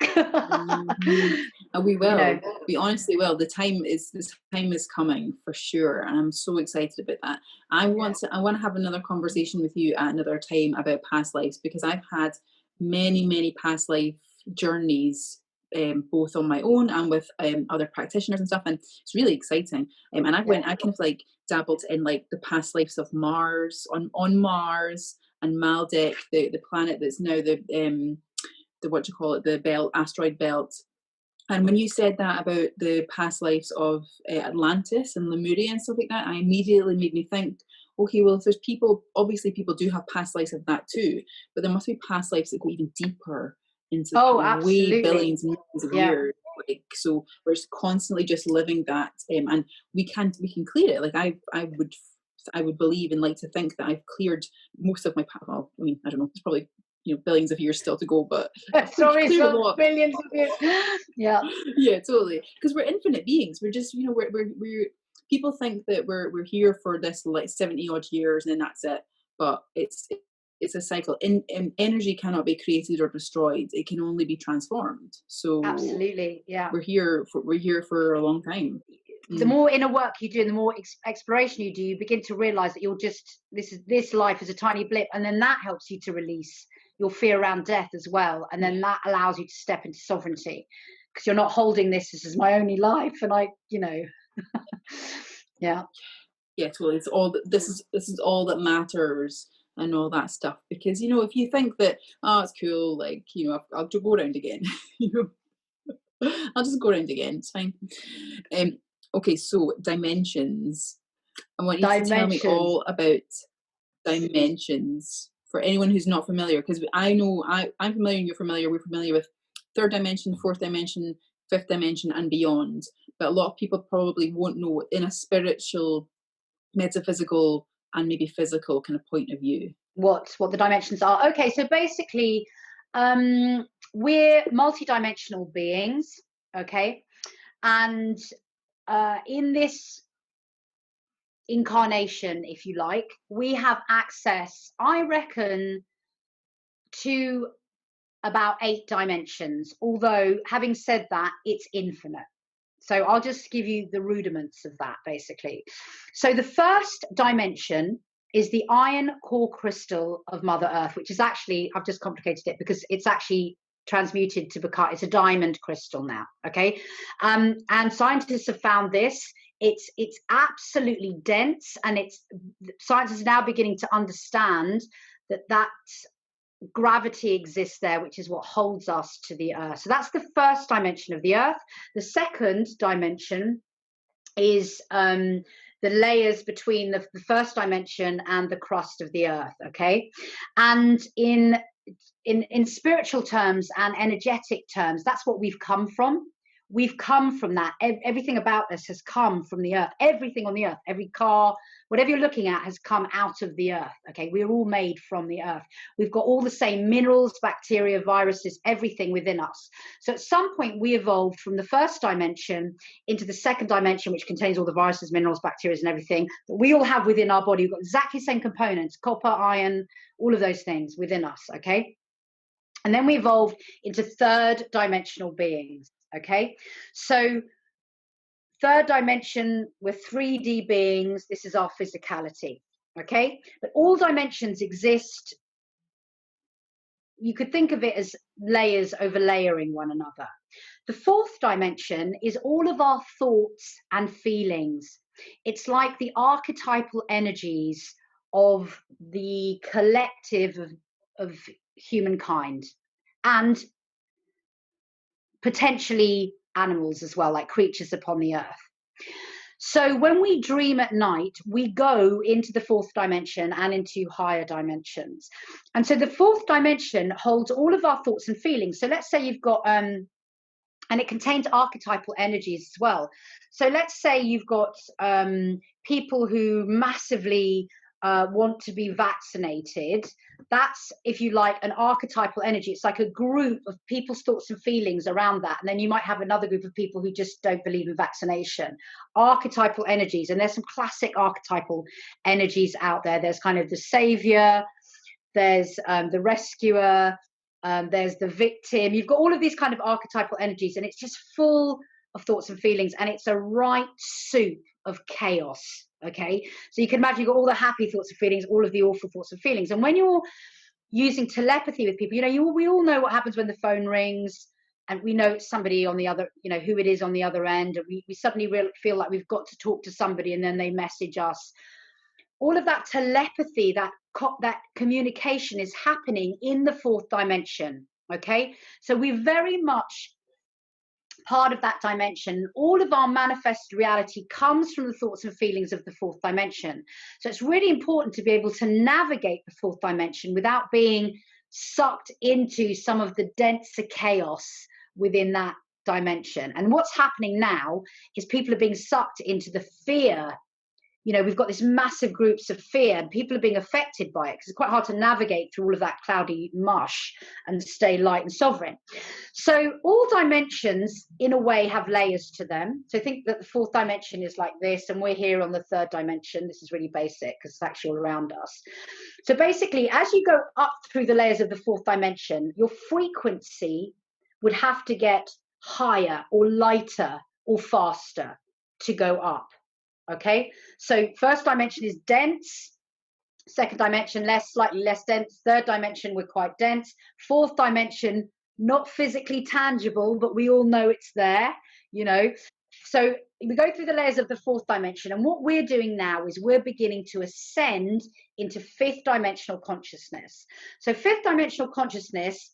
And we will. You know, we honestly will. This time is coming for sure, and I'm so excited about that. I want to have another conversation with you at another time about past lives, because I've had many past life journeys, both on my own and with other practitioners and stuff, and it's really exciting. And I kind of like dabbled in like the past lives of Mars, on Mars, and Maldek, the planet that's now the what do you call it, the asteroid belt. And when you said that about the past lives of Atlantis and Lemuria and stuff like that, I immediately made me think, okay, well, if there's people, obviously people do have past lives of that too, but there must be past lives that go even deeper into way billions and millions of years. Like, so we're just constantly just living that, and we can clear it. Like I would believe and like to think that I've cleared most of my past. Well, I mean, I don't know. It's probably, you know, billions of years still to go, but sorry, billions of years. Yeah, totally. Because we're infinite beings. We're just, you know, we're people think that we're here for this like 70 odd years and then that's it. But it's a cycle. Energy cannot be created or destroyed. It can only be transformed. So absolutely, yeah. We're here for a long time. The more inner work you do, and the more exploration you do, you begin to realize that you're just this life is a tiny blip, and then that helps you to release your fear around death as well, and then that allows you to step into sovereignty, because you're not holding this is my only life, and I, you know, yeah, totally. It's all this is all that matters, and all that stuff. Because, you know, if you think that, oh, it's cool, like, you know, I'll just go around again, you know, I'll just go around again, it's fine. Okay, so dimensions. I want you to tell me all about dimensions for anyone who's not familiar, because I know I'm familiar and you're familiar. We're familiar with third dimension, fourth dimension, fifth dimension, and beyond. But a lot of people probably won't know in a spiritual, metaphysical, and maybe physical kind of point of view what the dimensions are. Okay, so basically, we're multidimensional beings, okay? And in this incarnation, if you like, we have access, I reckon, to about 8 dimensions, although having said that, it's infinite. So I'll just give you the rudiments of that, basically. So the first dimension is the iron core crystal of Mother Earth, which is actually, I've just complicated it because it's actually transmuted to become, it's a diamond crystal now, okay? And scientists have found this. It's absolutely dense, and scientists are now beginning to understand that gravity exists there, which is what holds us to the earth. So that's the first dimension of the earth. The second dimension is the layers between the first dimension and the crust of the earth, okay? And in spiritual terms and energetic terms, that's what we've come from. We've come from that. Everything about us has come from the earth. Everything on the earth, every car, whatever you're looking at, has come out of the earth, okay? We're all made from the earth. We've got all the same minerals, bacteria, viruses, everything within us. So at some point, we evolved from the first dimension into the second dimension, which contains all the viruses, minerals, bacteria, and everything that we all have within our body. We've got exactly the same components, copper, iron, all of those things within us, okay? And then we evolved into third dimensional beings, okay? So third dimension, we're 3D beings. This is our physicality, okay? But all dimensions exist. You could think of it as layers overlaying one another. The fourth dimension is all of our thoughts and feelings. It's like the archetypal energies of the collective of humankind, and potentially animals as well, like creatures upon the earth. So when we dream at night, we go into the fourth dimension and into higher dimensions. And so the fourth dimension holds all of our thoughts and feelings. So let's say you've got, and it contains archetypal energies as well. So let's say you've got people who massively want to be vaccinated. That's, if you like, an archetypal energy. It's like a group of people's thoughts and feelings around that. And then you might have another group of people who just don't believe in vaccination. Archetypal energies. And there's some classic archetypal energies out there. There's kind of the savior, there's the rescuer, there's the victim. You've got all of these kind of archetypal energies, and it's just full of thoughts and feelings, and it's a right soup of chaos. Okay, so you can imagine you've got all the happy thoughts and feelings, all of the awful thoughts and feelings. And when you're using telepathy with people, we all know what happens when the phone rings, and we know it's somebody on the other, who it is on the other end, and we suddenly feel like we've got to talk to somebody, and then they message us. All of that telepathy, that communication is happening in the fourth dimension. Okay, so we're very much part of that dimension. All of our manifest reality comes from the thoughts and feelings of the fourth dimension. So it's really important to be able to navigate the fourth dimension without being sucked into some of the denser chaos within that dimension. And what's happening now is people are being sucked into the fear. We've got this massive groups of fear, and people are being affected by it because it's quite hard to navigate through all of that cloudy mush and stay light and sovereign. So all dimensions, in a way, have layers to them. So think that the fourth dimension is like this, and we're here on the third dimension. This is really basic because it's actually all around us. So basically, as you go up through the layers of the fourth dimension, your frequency would have to get higher or lighter or faster to go up. Okay, so first dimension is dense, second dimension slightly less dense, third dimension we're quite dense, fourth dimension not physically tangible, but we all know it's there. So we go through the layers of the fourth dimension, and what we're doing now is we're beginning to ascend into fifth dimensional consciousness. So fifth dimensional consciousness,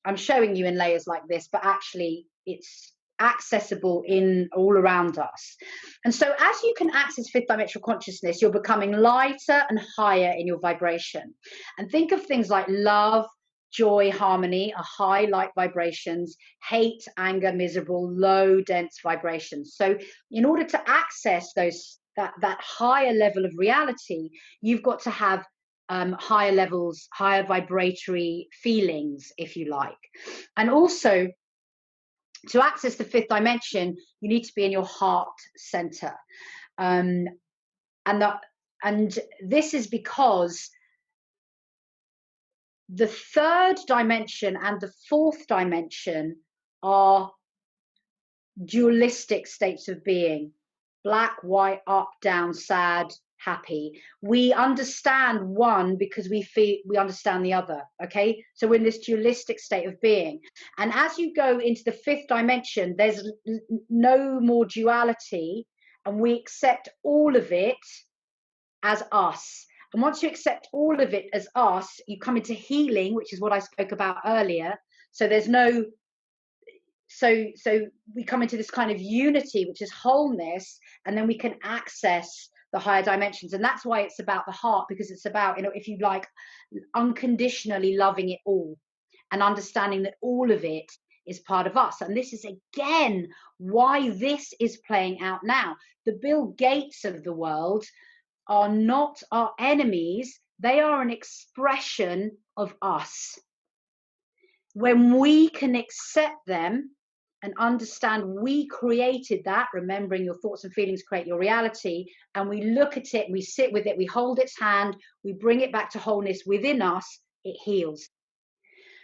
I'm showing you in layers like this, but actually it's accessible in all around us. And so as you can access fifth dimensional consciousness, you're becoming lighter and higher in your vibration. And think of things like love, joy, harmony are high light vibrations, hate, anger, miserable, low dense vibrations. So in order to access that higher level of reality, you've got to have higher levels, higher vibratory feelings, if you like. And also, to access the fifth dimension, you need to be in your heart center. And this is because the third dimension and the fourth dimension are dualistic states of being: black, white, up, down, sad, happy. We understand one because we understand the other. Okay, so we're in this dualistic state of being, and as you go into the fifth dimension, there's no more duality, and we accept all of it as us. And once you accept all of it as us, you come into healing, which is what I spoke about earlier. So there's no so we come into this kind of unity, which is wholeness, and then we can access the higher dimensions. And that's why it's about the heart, because it's about, if you like, unconditionally loving it all and understanding that all of it is part of us. And this is again why this is playing out now. The Bill Gates of the world are not our enemies. They are an expression of us. When we can accept them and understand we created that, remembering your thoughts and feelings create your reality, and we look at it, we sit with it, we hold its hand, we bring it back to wholeness within us, it heals.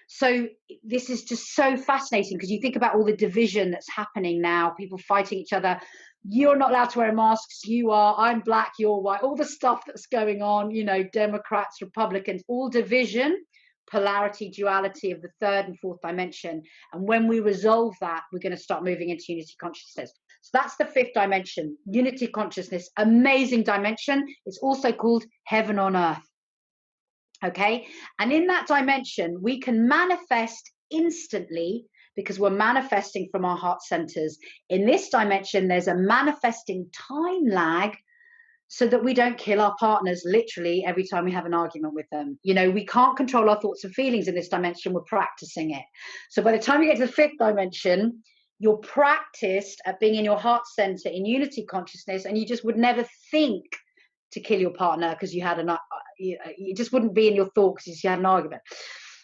So this is just so fascinating, because you think about all the division that's happening now, people fighting each other. You're not allowed to wear masks, you are, I'm black, you're white, all the stuff that's going on, Democrats, Republicans, all division, polarity, duality of the third and fourth dimension. And when we resolve that, we're going to start moving into unity consciousness. So that's the fifth dimension, unity consciousness, amazing dimension. It's also called heaven on earth. Okay, and in that dimension, we can manifest instantly, because we're manifesting from our heart centers. In this dimension, there's a manifesting time lag, so that we don't kill our partners literally every time we have an argument with them. We can't control our thoughts and feelings in this dimension. We're practicing it. So by the time you get to the fifth dimension, you're practiced at being in your heart center in unity consciousness, and you just would never think to kill your partner because you had it just wouldn't be in your thoughts because you had an argument.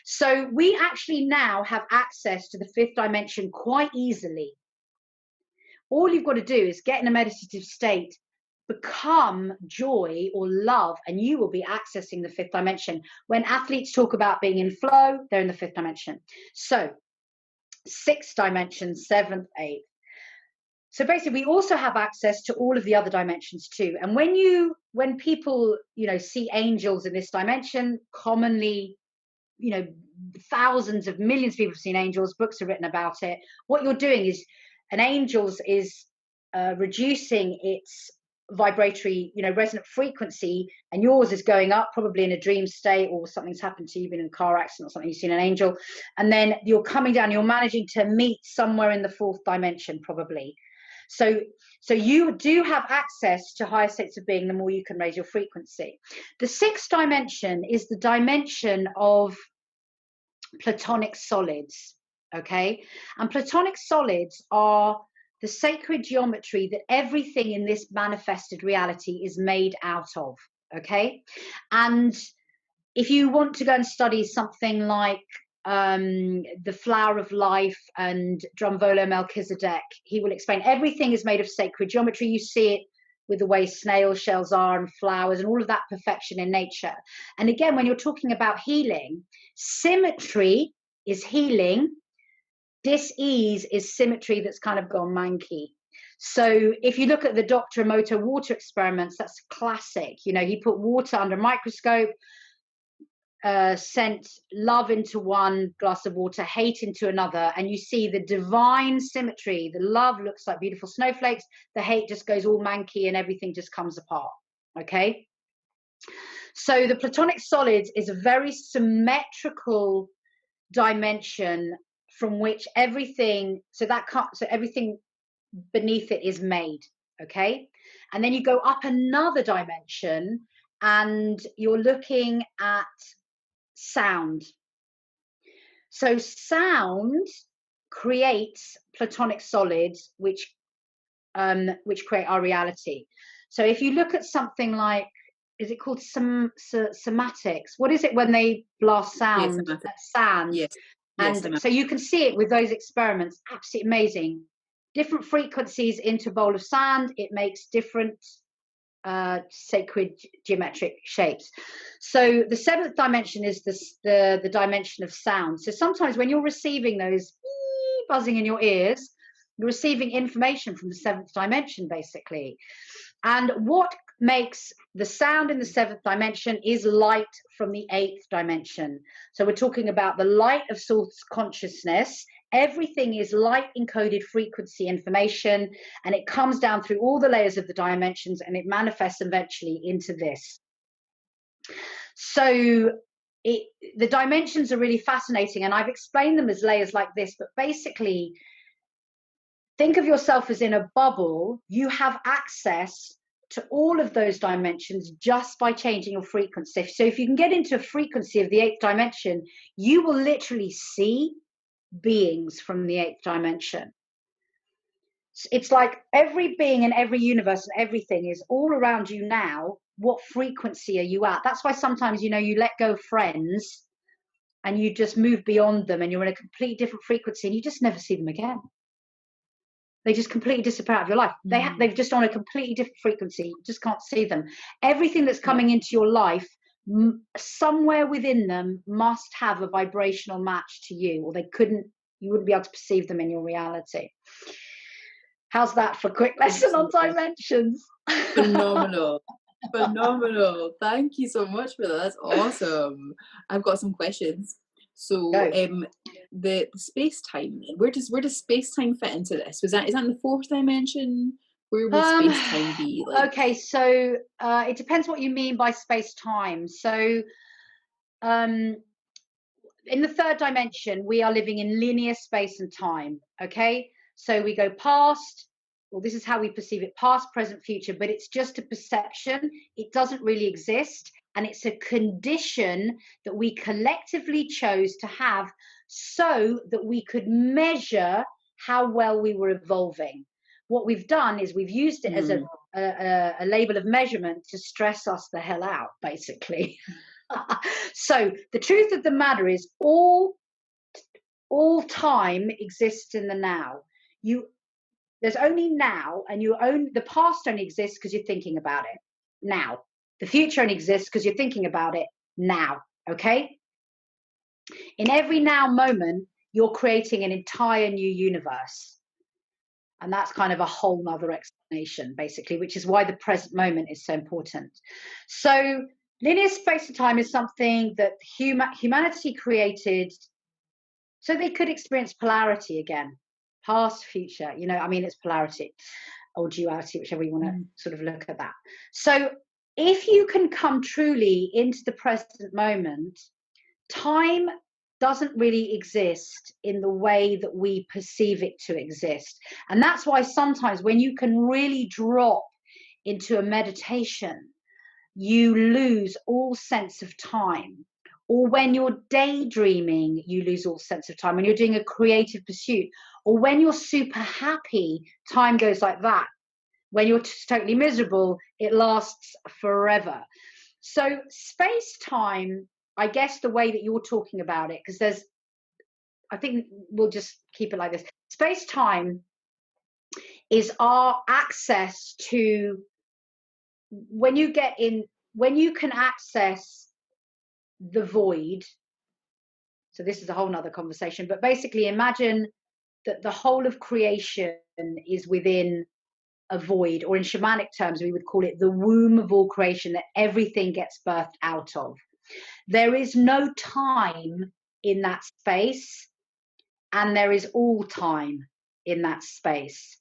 So we actually now have access to the fifth dimension quite easily. All you've got to do is get in a meditative state, become joy or love, and you will be accessing the fifth dimension. When athletes talk about being in flow, they're in the fifth dimension. So sixth dimension, seventh, eighth. So basically, we also have access to all of the other dimensions too. And when people, see angels in this dimension, commonly, thousands of millions of people have seen angels, books are written about it. What you're doing is, an angel's is reducing its vibratory, resonant frequency, and yours is going up, probably in a dream state, or something's happened to you, been in a car accident or something, you've seen an angel, and then you're coming down, you're managing to meet somewhere in the fourth dimension, probably. So you do have access to higher states of being the more you can raise your frequency. The sixth dimension is the dimension of platonic solids. Okay, and platonic solids are the sacred geometry that everything in this manifested reality is made out of. Okay, and if you want to go and study something like the flower of life and Drumvolo Melchizedek, he will explain everything is made of sacred geometry. You see it with the way snail shells are and flowers and all of that perfection in nature. And again, when you're talking about healing, symmetry is healing. Dis-ease is symmetry that's kind of gone manky. So if you look at the Dr. Emoto water experiments, that's classic. He put water under a microscope, sent love into one glass of water, hate into another, and you see the divine symmetry. The love looks like beautiful snowflakes, the hate just goes all manky and everything just comes apart. Okay, so the platonic solids is a very symmetrical dimension from which everything, so everything beneath it is made. Okay, and then you go up another dimension and you're looking at sound. So sound creates platonic solids which create our reality. So if you look at something like is it called somatics? What is it when they blast Yes, sound, sand? yes, yes, And so you can see it with those experiments. Absolutely amazing. Different frequencies into a bowl of sand. It makes different sacred geometric shapes. So the seventh dimension is the dimension of sound. So sometimes when you're receiving those buzzing in your ears, you're receiving information from the seventh dimension, basically. And what makes the sound in the seventh dimension is light from the eighth dimension. So we're talking about the light of source consciousness. Everything is light encoded frequency information, and it comes down through all the layers of the dimensions, and it manifests eventually into this. So the dimensions are really fascinating, and I've explained them as layers like this, but basically think of yourself as in a bubble. You have access to all of those dimensions just by changing your frequency. So if you can get into a frequency of the eighth dimension, you will literally see beings from the eighth dimension. It's like every being in every universe and everything is all around you now. What frequency are you at? That's why sometimes, you know, you let go of friends and you just move beyond them and you're in a completely different frequency and you just never see them again. They just completely disappear out of your life. They've just on a completely different frequency. You just can't see them. Everything that's coming into your life, somewhere within them must have a vibrational match to you, or you wouldn't be able to perceive them in your reality. How's that for a quick lesson on dimensions? Phenomenal. Phenomenal. Thank you so much for that. That's awesome. I've got some questions. So the space time, where does space time fit into this? Is that in the fourth dimension? Where would space time be? Like? Okay, so it depends what you mean by space time. So in the third dimension, we are living in linear space and time. Okay, so we go past. Well, this is how we perceive it: past, present, future. But it's just a perception. It doesn't really exist. And it's a condition that we collectively chose to have so that we could measure how well we were evolving. What we've done is we've used it as a label of measurement to stress us the hell out, basically. So the truth of the matter is all time exists in the now. There's only now, and the past only exists because you're thinking about it now. The future only exists because you're thinking about it now, okay? In every now moment, you're creating an entire new universe. And that's kind of a whole nother explanation, basically, which is why the present moment is so important. So linear space and time is something that humanity created so they could experience polarity again. Past, future, you know, I mean, it's polarity or duality, whichever you want to sort of look at that. So if you can come truly into the present moment, time doesn't really exist in the way that we perceive it to exist. And that's why sometimes when you can really drop into a meditation, you lose all sense of time. Or when you're daydreaming, you lose all sense of time. When you're doing a creative pursuit, or when you're super happy, time goes like that. When you're totally miserable, it lasts forever. So space-time, I guess the way that you're talking about it, because I think we'll just keep it like this. Space-time is our access to, when you can access the void. So this is a whole nother conversation, but basically imagine that the whole of creation is within a void, or in shamanic terms, we would call it the womb of all creation that everything gets birthed out of. There is no time in that space, and there is all time in that space.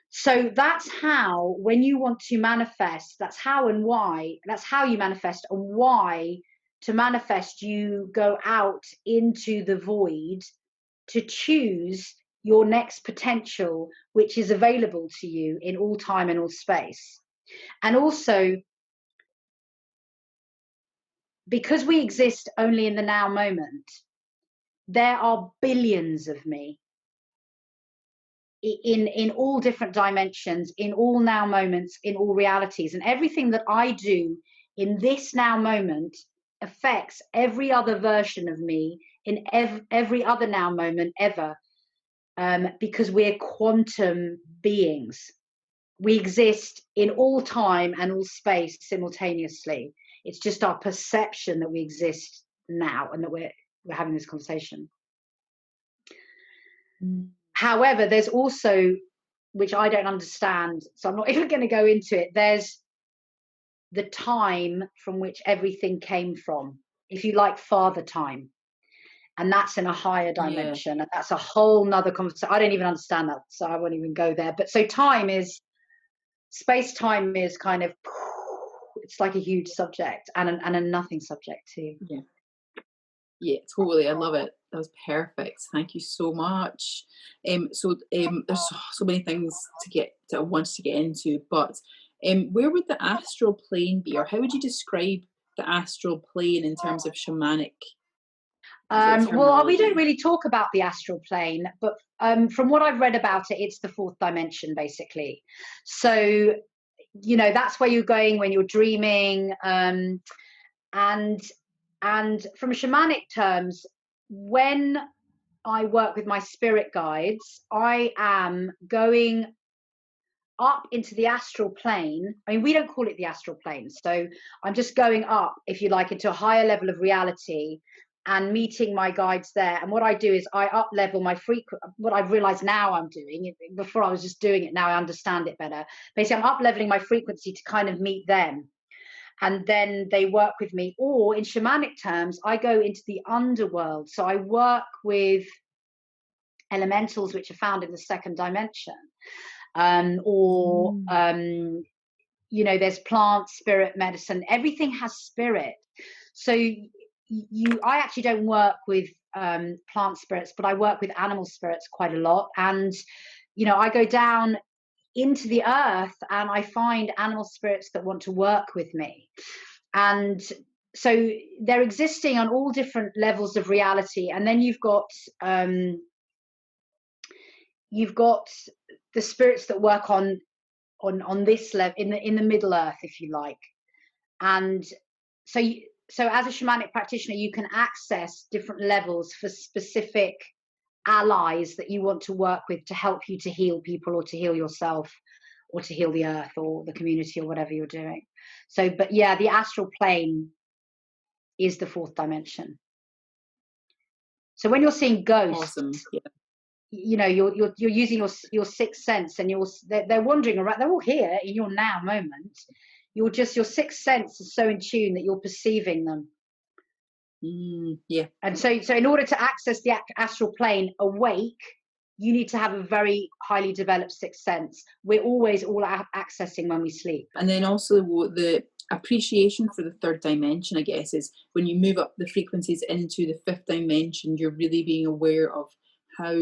So that's how, when you want to manifest, that's how and why, that's how you manifest, and why to manifest you go out into the void to choose your next potential, which is available to you in all time and all space. And also, because we exist only in the now moment, there are billions of me in all different dimensions, in all now moments, in all realities. And everything that I do in this now moment affects every other version of me in every other now moment ever, because we're quantum beings. We exist in all time and all space simultaneously. It's just our perception that we exist now and that we're having this conversation. However, there's also, which I don't understand, so I'm not even going to go into it, there's the time from which everything came from, if you like, father time. And that's in a higher dimension. And that's a whole nother conversation. I don't even understand that, so I won't even go there. But so time is, space-time is kind of, it's like a huge subject and a nothing subject too. Yeah, totally. I love it. That was perfect. Thank you so much. There's so many things I want to get into, but where would the astral plane be, or how would you describe the astral plane in terms of shamanic? Well, we don't really talk about the astral plane, but from what I've read about it, it's the fourth dimension, basically. So, you know, that's where you're going when you're dreaming. And from shamanic terms, when I work with my spirit guides, I am going up into the astral plane. I mean, we don't call it the astral plane. So I'm just going up, if you like, into a higher level of reality and meeting my guides there. And what I do is I up level my what I've realized now I'm doing, before I was just doing it, now I understand it better. Basically, I'm up leveling my frequency to kind of meet them. And then they work with me. Or in shamanic terms, I go into the underworld. So I work with elementals which are found in the second dimension. You know, there's plant, spirit, medicine, everything has spirit. So I actually don't work with plant spirits, but I work with animal spirits quite a lot. And, you know, I go down into the earth and I find animal spirits that want to work with me. And so they're existing on all different levels of reality. And then you've got the spirits that work on this level, in the middle earth, if you like. And so as a shamanic practitioner, you can access different levels for specific allies that you want to work with to help you to heal people, or to heal yourself, or to heal the earth or the community, or whatever you're doing. So, but yeah, the astral plane is the fourth dimension. So when you're seeing ghosts, awesome. Yeah. You know, you're using your sixth sense, and they're wandering around. They're all here in your now moment. Your sixth sense is so in tune that you're perceiving them. Yeah. And so in order to access the astral plane awake, you need to have a very highly developed sixth sense. We're always all accessing when we sleep. And then also the appreciation for the third dimension, I guess, is when you move up the frequencies into the fifth dimension, you're really being aware of how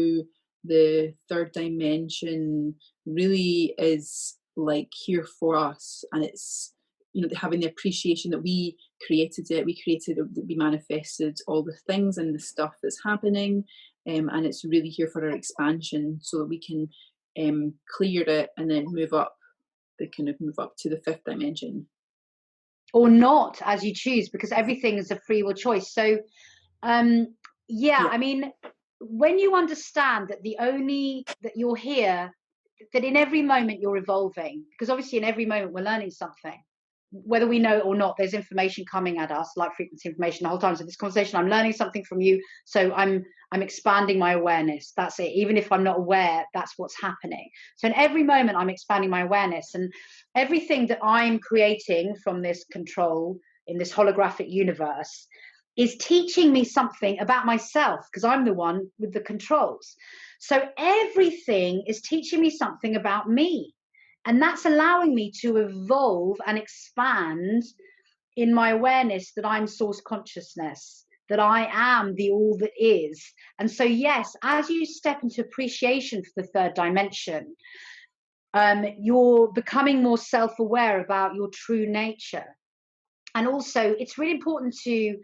the third dimension really is like here for us. And it's, you know, having the appreciation that we created it, we manifested all the things and the stuff that's happening. And it's really here for our expansion, so that we can clear it and then move up to the fifth dimension. Or not, as you choose, because everything is a free will choice. So, yeah, I mean, when you understand that that you're here, that in every moment you're evolving, because obviously in every moment we're learning something, whether we know it or not, there's information coming at us, like frequency information the whole time. So this conversation, I'm learning something from you, so I'm expanding my awareness. That's it. Even if I'm not aware, that's what's happening. So in every moment I'm expanding my awareness, and everything that I'm creating from this control in this holographic universe is teaching me something about myself, because I'm the one with the controls. So everything is teaching me something about me. And that's allowing me to evolve and expand in my awareness that I'm source consciousness, that I am the all that is. And so, yes, as you step into appreciation for the third dimension, you're becoming more self-aware about your true nature. And also, it's really important to,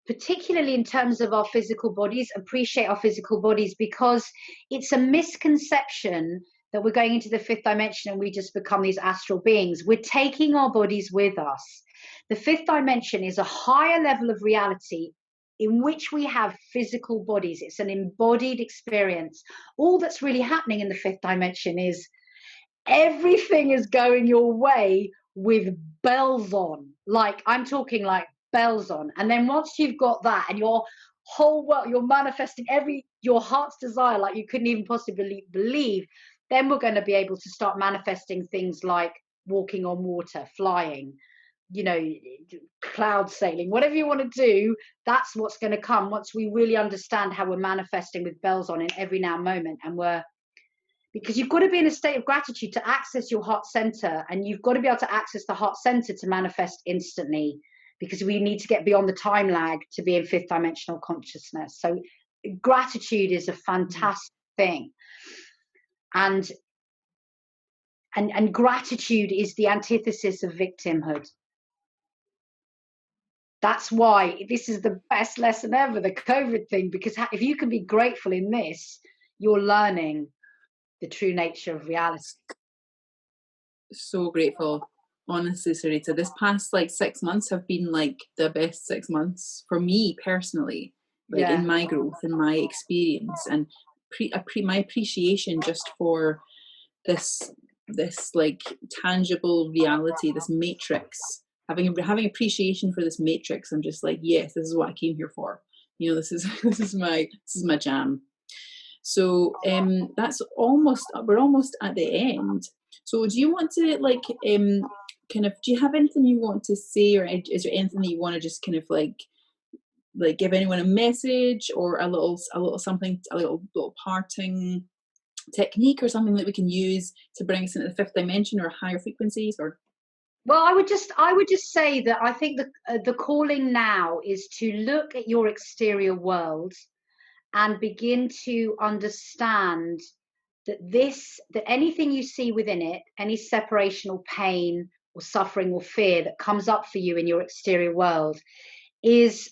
particularly in terms of our physical bodies, appreciate our physical bodies, because it's a misconception that we're going into the fifth dimension and we just become these astral beings. We're taking our bodies with us. The fifth dimension is a higher level of reality in which we have physical bodies. It's an embodied experience. All that's really happening in the fifth dimension is everything is going your way with bells on. Like, I'm talking like bells on. And then once you've got that and your whole world, you're manifesting your heart's desire like you couldn't even possibly believe, then we're going to be able to start manifesting things like walking on water, flying, you know, cloud sailing, whatever you want to do. That's what's going to come once we really understand how we're manifesting with bells on in every now moment. And because you've got to be in a state of gratitude to access your heart center, and you've got to be able to access the heart center to manifest instantly, because we need to get beyond the time lag to be in fifth dimensional consciousness. So gratitude is a fantastic thing. And gratitude is the antithesis of victimhood. That's why this is the best lesson ever, the COVID thing, because if you can be grateful in this, you're learning the true nature of reality. So grateful. Honestly, Sarita, this past like 6 months have been like the best 6 months for me personally, like in my growth, in my experience, and my appreciation just for this like tangible reality, this matrix, having appreciation for this matrix. I'm just like, yes, this is what I came here for. You know, this is my jam. So we're almost at the end. So do you want to like kind of, do you have anything you want to say, or is there anything that you want to just kind of like give anyone a message, or a little something, a little parting technique or something that we can use to bring us into the fifth dimension or higher frequencies? Or well, I would just say that I think the calling now is to look at your exterior world and begin to understand that anything you see within it, any separation or pain or suffering or fear that comes up for you in your exterior world, is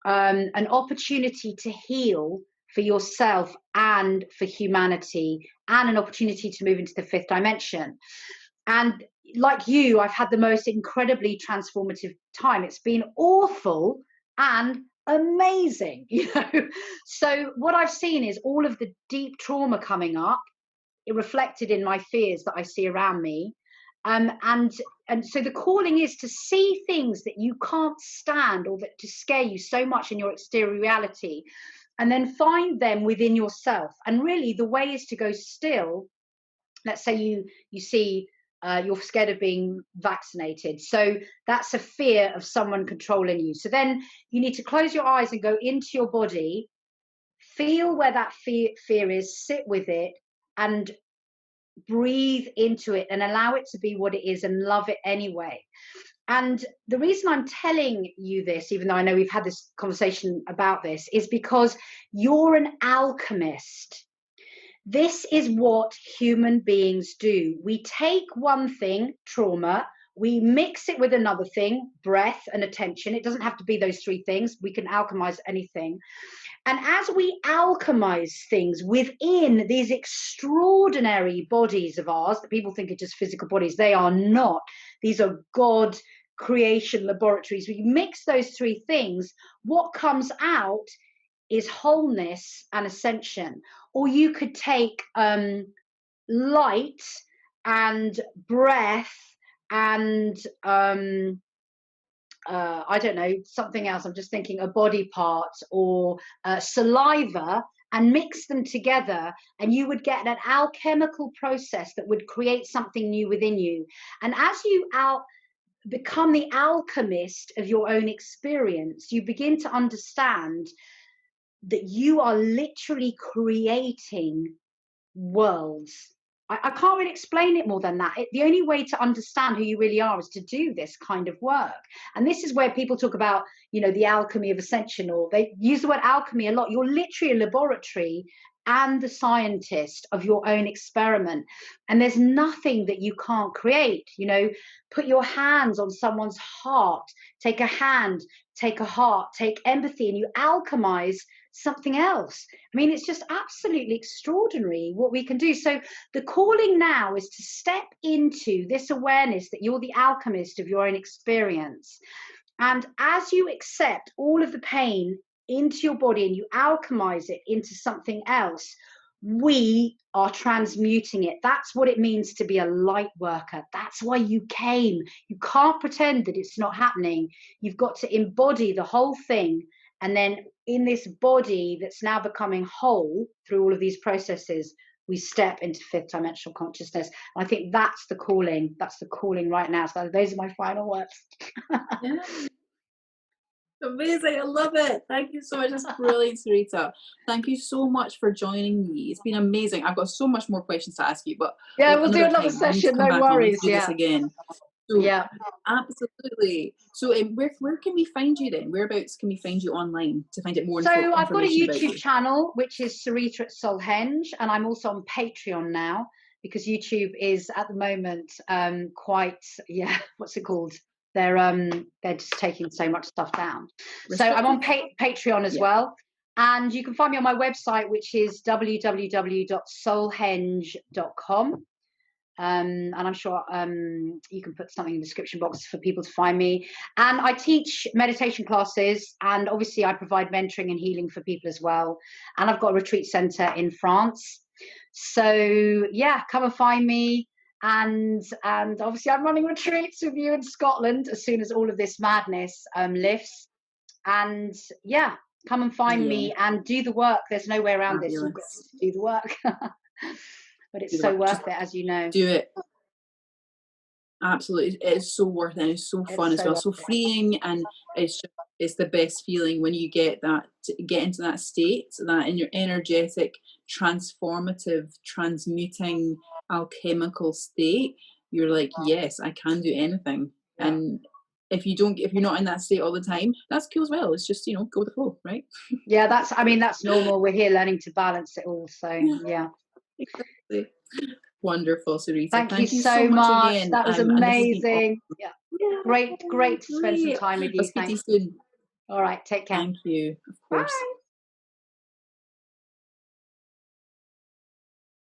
an opportunity to heal for yourself and for humanity, and an opportunity to move into the fifth dimension. And like you, I've had the most incredibly transformative time. It's been awful and amazing, you know. So what I've seen is all of the deep trauma coming up, it reflected in my fears that I see around me. And so the calling is to see things that you can't stand, or that to scare you so much in your exterior reality, and then find them within yourself. And really the way is to go still. Let's say you see you're scared of being vaccinated. So that's a fear of someone controlling you. So then you need to close your eyes and go into your body, feel where that fear is, sit with it, and breathe into it, and allow it to be what it is, and love it anyway. And the reason I'm telling you this, even though I know we've had this conversation about this, is because you're an alchemist. This is what human beings do. We take one thing, trauma, we mix it with another thing, breath and attention. It doesn't have to be those three things. We can alchemize anything. And as we alchemize things within these extraordinary bodies of ours that people think are just physical bodies, they are not. These are God creation laboratories. We mix those three things. What comes out is wholeness and ascension. Or you could take light and breath and I don't know, something else. I'm just thinking a body part, or saliva, and mix them together, and you would get an alchemical process that would create something new within you. And as you become the alchemist of your own experience, you begin to understand that you are literally creating worlds. I can't really explain it more than that. The only way to understand who you really are is to do this kind of work. And this is where people talk about, you know, the alchemy of ascension, or they use the word alchemy a lot. You're literally a laboratory and the scientist of your own experiment. And there's nothing that you can't create. You know, put your hands on someone's heart, take a hand, take a heart, take empathy, and you alchemize something else. I mean, it's just absolutely extraordinary what we can do. So the calling now is to step into this awareness that you're the alchemist of your own experience. And as you accept all of the pain into your body and you alchemize it into something else, we are transmuting it. That's what it means to be a light worker. That's why you came. You can't pretend that it's not happening. You've got to embody the whole thing. And then in this body that's now becoming whole through all of these processes, we step into fifth dimensional consciousness. And I think that's the calling. That's the calling right now. So those are my final words. Yeah. Amazing. I love it. Thank you so much. That's brilliant, Sarita. Thank you so much for joining me. It's been amazing. I've got so much more questions to ask you, but yeah, we'll do another time. session. No worries. Do this again. So, yeah, absolutely. So where can we find you then? Whereabouts can we find you online to find it more? So I've got a YouTube channel, which is Sarita at Solhenge, and I'm also on Patreon now, because YouTube is at the moment quite, what's it called? They're just taking so much stuff down. So I'm on Patreon as well. And you can find me on my website, which is www.solhenge.com. And I'm sure you can put something in the description box for people to find me. And I teach meditation classes, and obviously I provide mentoring and healing for people as well. And I've got a retreat center in France. So yeah, come and find me. And obviously I'm running retreats with you in Scotland as soon as all of this madness lifts. And yeah, come and find me and do the work. There's no way around this. You've got to do the work. But it's so worth it, as you know. Do it. Absolutely. It's so worth it. And it's so fun as well. So freeing, and it's the best feeling when you get into that state, that in your energetic, transformative, transmuting, alchemical state. You're like, yes, I can do anything. Yeah. And if you're not in that state all the time, that's cool as well. It's just, go with the flow, right? Yeah, that's normal. We're here learning to balance it all. So yeah. Exactly. Wonderful, Sarita. Thank you so much again. That was amazing. Great to spend some time with you. I'll speak to you soon. All right, take care. Thank you. Of course. Bye.